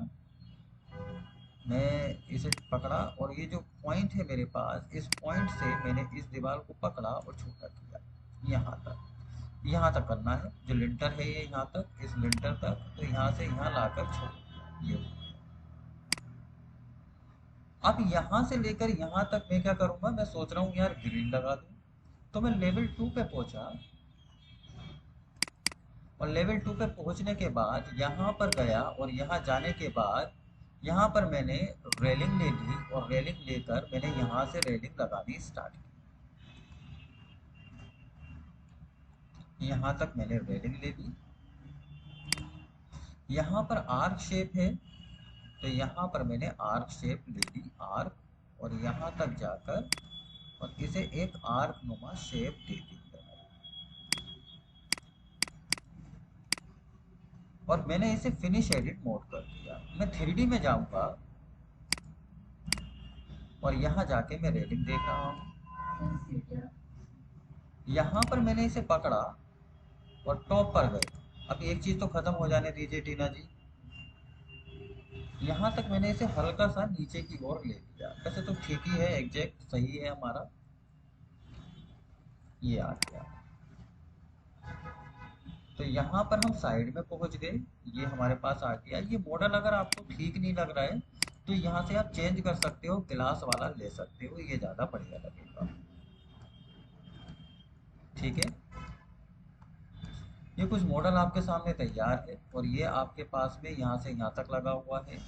मैं इसे पकड़ा, और ये जो पॉइंट है मेरे पास, इस पॉइंट से मैंने इस दीवार को पकड़ा और छोटा किया, यहाँ तक करना है। जो लिंटर है ये यहाँ तक, इस लिंटर तक, तो यहाँ से यहाँ लाकर छोड़ दिया, ये। अब यहाँ से लेकर यहाँ तक मैं क्या करूँगा, मैं सोच रहा हूँ यार ग्रिल लगा दूँ। तो मैं लेवल 2 पे पहुँचा, और लेवल 2 पे पहुँचने के बाद यहाँ पर गया, और यहाँ जाने के बाद यहाँ पर मैंने रेलिंग ले ली, और रेलिंग लेकर मैंने यहाँ से रेलिंग लगानी स्टार्ट की। यहाँ तक मैंने रेलिंग ले ली। यहाँ पर आर्क शेप है, तो यहाँ पर मैंने आर्क शेप ले ली, आर्क, और यहाँ तक जाकर और इसे एक आर्क नुमा शेप दे दी। और मैंने इसे फिनिश एडिट मोड कर दिया। मैं 3D में जाऊंगा और यहाँ जाके मैं रेलिंग देख रहा हूँ। यहाँ पर मैंने इसे पकड़ा और टॉप पर गए। अब एक चीज़ तो ख़त्म हो जाने दीजिए टीना जी, यहाँ तक मैंने इसे हल्का सा नीचे की ओर ले लिया, वैसे तो ठीक ही है, एग्जैक्ट सही है हमारा। ये आ गया। तो यहाँ पर हम साइड में पहुंच गए, ये हमारे पास आ गया। ये मॉडल अगर आपको ठीक नहीं लग रहा है तो यहाँ से आप चेंज कर सकते हो, ग्लास वाला ले सकते हो, ये ज़्यादा बढ़िया लगेगा। ठीक है, ये कुछ मॉडल आपके सामने तैयार है और ये आपके पास में यहाँ से यहाँ तक लगा हुआ है।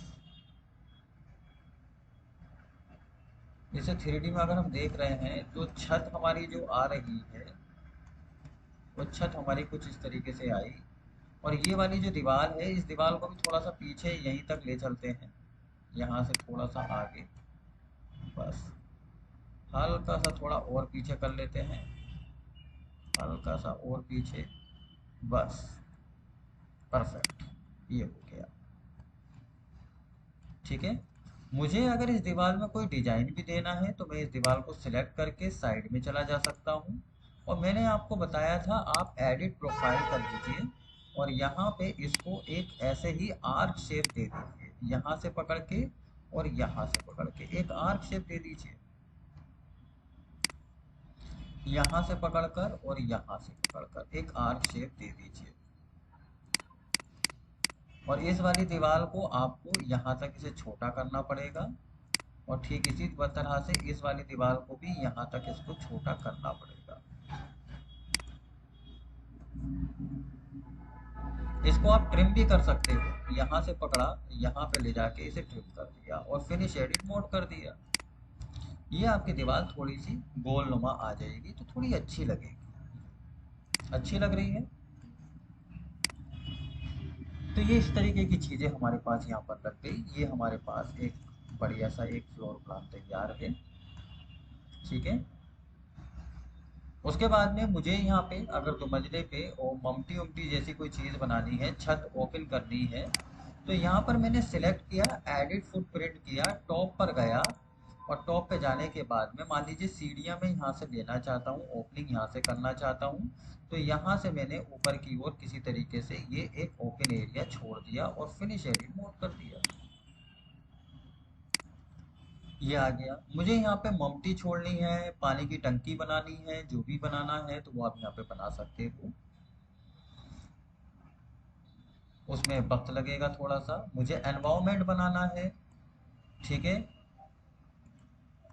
जैसे 3D में अगर हम देख रहे हैं तो छत हमारी जो आ रही है वो छत हमारी कुछ इस तरीके से आई। और ये वाली जो दीवार है, इस दीवार को भी थोड़ा सा पीछे यहीं तक ले चलते हैं, यहाँ से थोड़ा सा आगे, बस हल्का सा थोड़ा और पीछे कर लेते हैं, हल्का सा और पीछे, बस परफेक्ट, ये हो गया। ठीक है, मुझे अगर इस दीवार में कोई डिजाइन भी देना है तो मैं इस दीवार को सिलेक्ट करके साइड में चला जा सकता हूँ। और मैंने आपको बताया था आप एडिट प्रोफाइल कर लीजिए और यहाँ पे इसको एक ऐसे ही आर्क शेप दे दीजिए, यहाँ से पकड़ के और यहाँ से पकड़ के एक आर्क शेप दे दीजिए, यहाँ से पकड़कर और यहाँ से पकड़कर एक आर्क शेप दे दीजिए। और इस वाली दीवार को आपको यहाँ तक इसे छोटा करना पड़ेगा और ठीक इसी तरह से इस वाली दीवार को भी यहाँ तक इसको छोटा करना पड़ेगा। इसको आप ट्रिम भी कर सकते हो, यहाँ से पकड़ा, यहाँ पे ले जाके इसे ट्रिम कर दिया और फिनिश एडिट मोड कर दिया। ये आपकी दीवार थोड़ी सी गोलनुमा आ जाएगी तो थोड़ी अच्छी लगेगी। अच्छी लग रही है। तो ये इस तरीके की चीज़ें हमारे पास यहाँ पर लग गई। ये हमारे पास एक बढ़िया सा एक फ्लोर प्लान तैयार है। ठीक है, उसके बाद में मुझे यहाँ पे अगर दो मंजिले पे और ममटी उमटी जैसी कोई चीज़ बनानी है, छत ओपन करनी है, तो यहाँ पर मैंने सिलेक्ट किया, एडिट फुटप्रिंट किया, टॉप पर गया और टॉप पे जाने के बाद में मान लीजिए सीढ़ियाँ मैं यहाँ से लेना चाहता हूँ, ओपनिंग यहाँ से करना चाहता हूँ, तो यहाँ से मैंने ऊपर की ओर किसी तरीके से ये एक ओपन एरिया छोड़ दिया और फिनिश एडिट मोड कर दिया। ये आ गया। मुझे यहाँ पे ममटी छोड़नी है, पानी की टंकी बनानी है, जो भी बनाना है तो वो आप यहाँ पे बना सकते हो। उसमें वक्त लगेगा थोड़ा सा। मुझे एनवायरनमेंट बनाना है। ठीक है,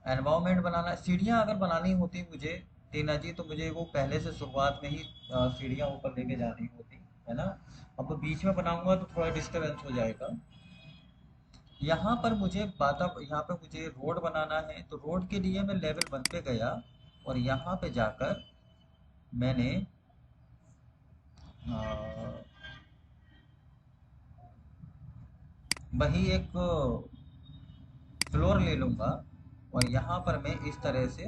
एनवायरनमेंट बनाना, सीढ़ियाँ अगर बनानी होती मुझे टीना जी, तो मुझे वो पहले से शुरुआत में ही सीढ़ियाँ ऊपर लेके जानी होती है ना। अब तो बीच में बनाऊंगा तो थोड़ा डिस्टरबेंस हो जाएगा। यहाँ पर मुझे यहाँ पे मुझे रोड बनाना है, तो रोड के लिए मैं लेवल 1 पे गया और यहाँ पे जाकर मैंने अ, वही एक फ्लोर ले लूँगा और यहाँ पर मैं इस तरह से,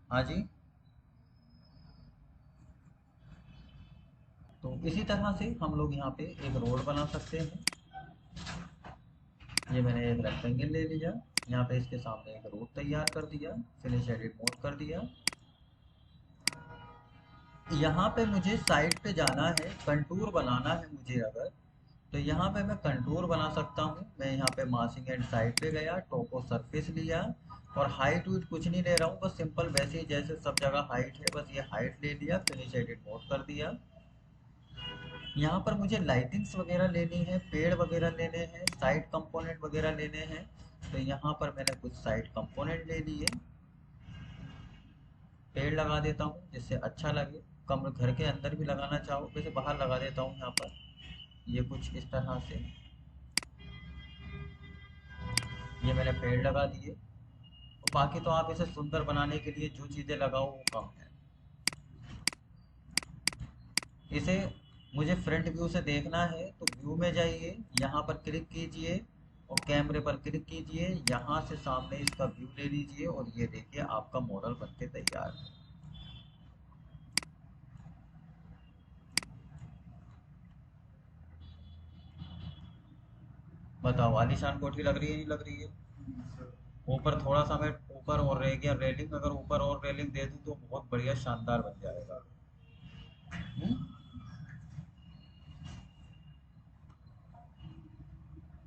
हाँ जी, तो इसी तरह से हम लोग यहाँ पे एक रोड बना सकते हैं। ये मैंने एक रेक्टेंगल ले लिया, यहाँ पे इसके सामने एक रोड तैयार कर दिया, फिनिश एडिट मोड कर दिया। यहाँ पे मुझे साइड पे जाना है, कंटूर बनाना है मुझे अगर, तो यहाँ पे मैं कंटूर बना सकता हूँ। मैं यहाँ पे मासिंग एंड साइड पे गया, टोपो सरफेस लिया और हाइट वाइट कुछ नहीं ले रहा हूँ, बस सिंपल वैसे ही जैसे सब जगह हाइट है, बस ये हाइट ले लिया, फिनिश एडिट मोड कर दिया। यहाँ पर मुझे लाइटिंग्स वगैरह लेनी है, पेड़ वगैरह लेने हैं, साइड कंपोनेंट वगैरह लेने हैं, तो यहाँ पर मैंने कुछ साइड कंपोनेंट ले लिए। पेड़ लगा देता हूँ जिससे अच्छा लगे, कम घर के अंदर भी लगाना चाहो, वैसे बाहर लगा देता हूँ यहाँ पर, ये कुछ इस तरह से। ये मैंने पेड़ लगा दिए। बाकी तो आप इसे सुंदर बनाने के लिए जो चीज़ें लगाओ वो कम है। इसे मुझे फ्रंट व्यू से देखना है तो व्यू में जाइए, यहाँ पर क्लिक कीजिए और कैमरे पर क्लिक कीजिए, यहाँ से सामने इसका व्यू ले लीजिए और ये देखिए आपका मॉडल बनके तैयार है। बताओ आलीशान कोठी लग रही है नहीं लग रही है। ऊपर थोड़ा सा मैं ऊपर और रह गया रेलिंग, अगर ऊपर और रेलिंग दे दूँ तो बहुत बढ़िया शानदार बन जाएगा।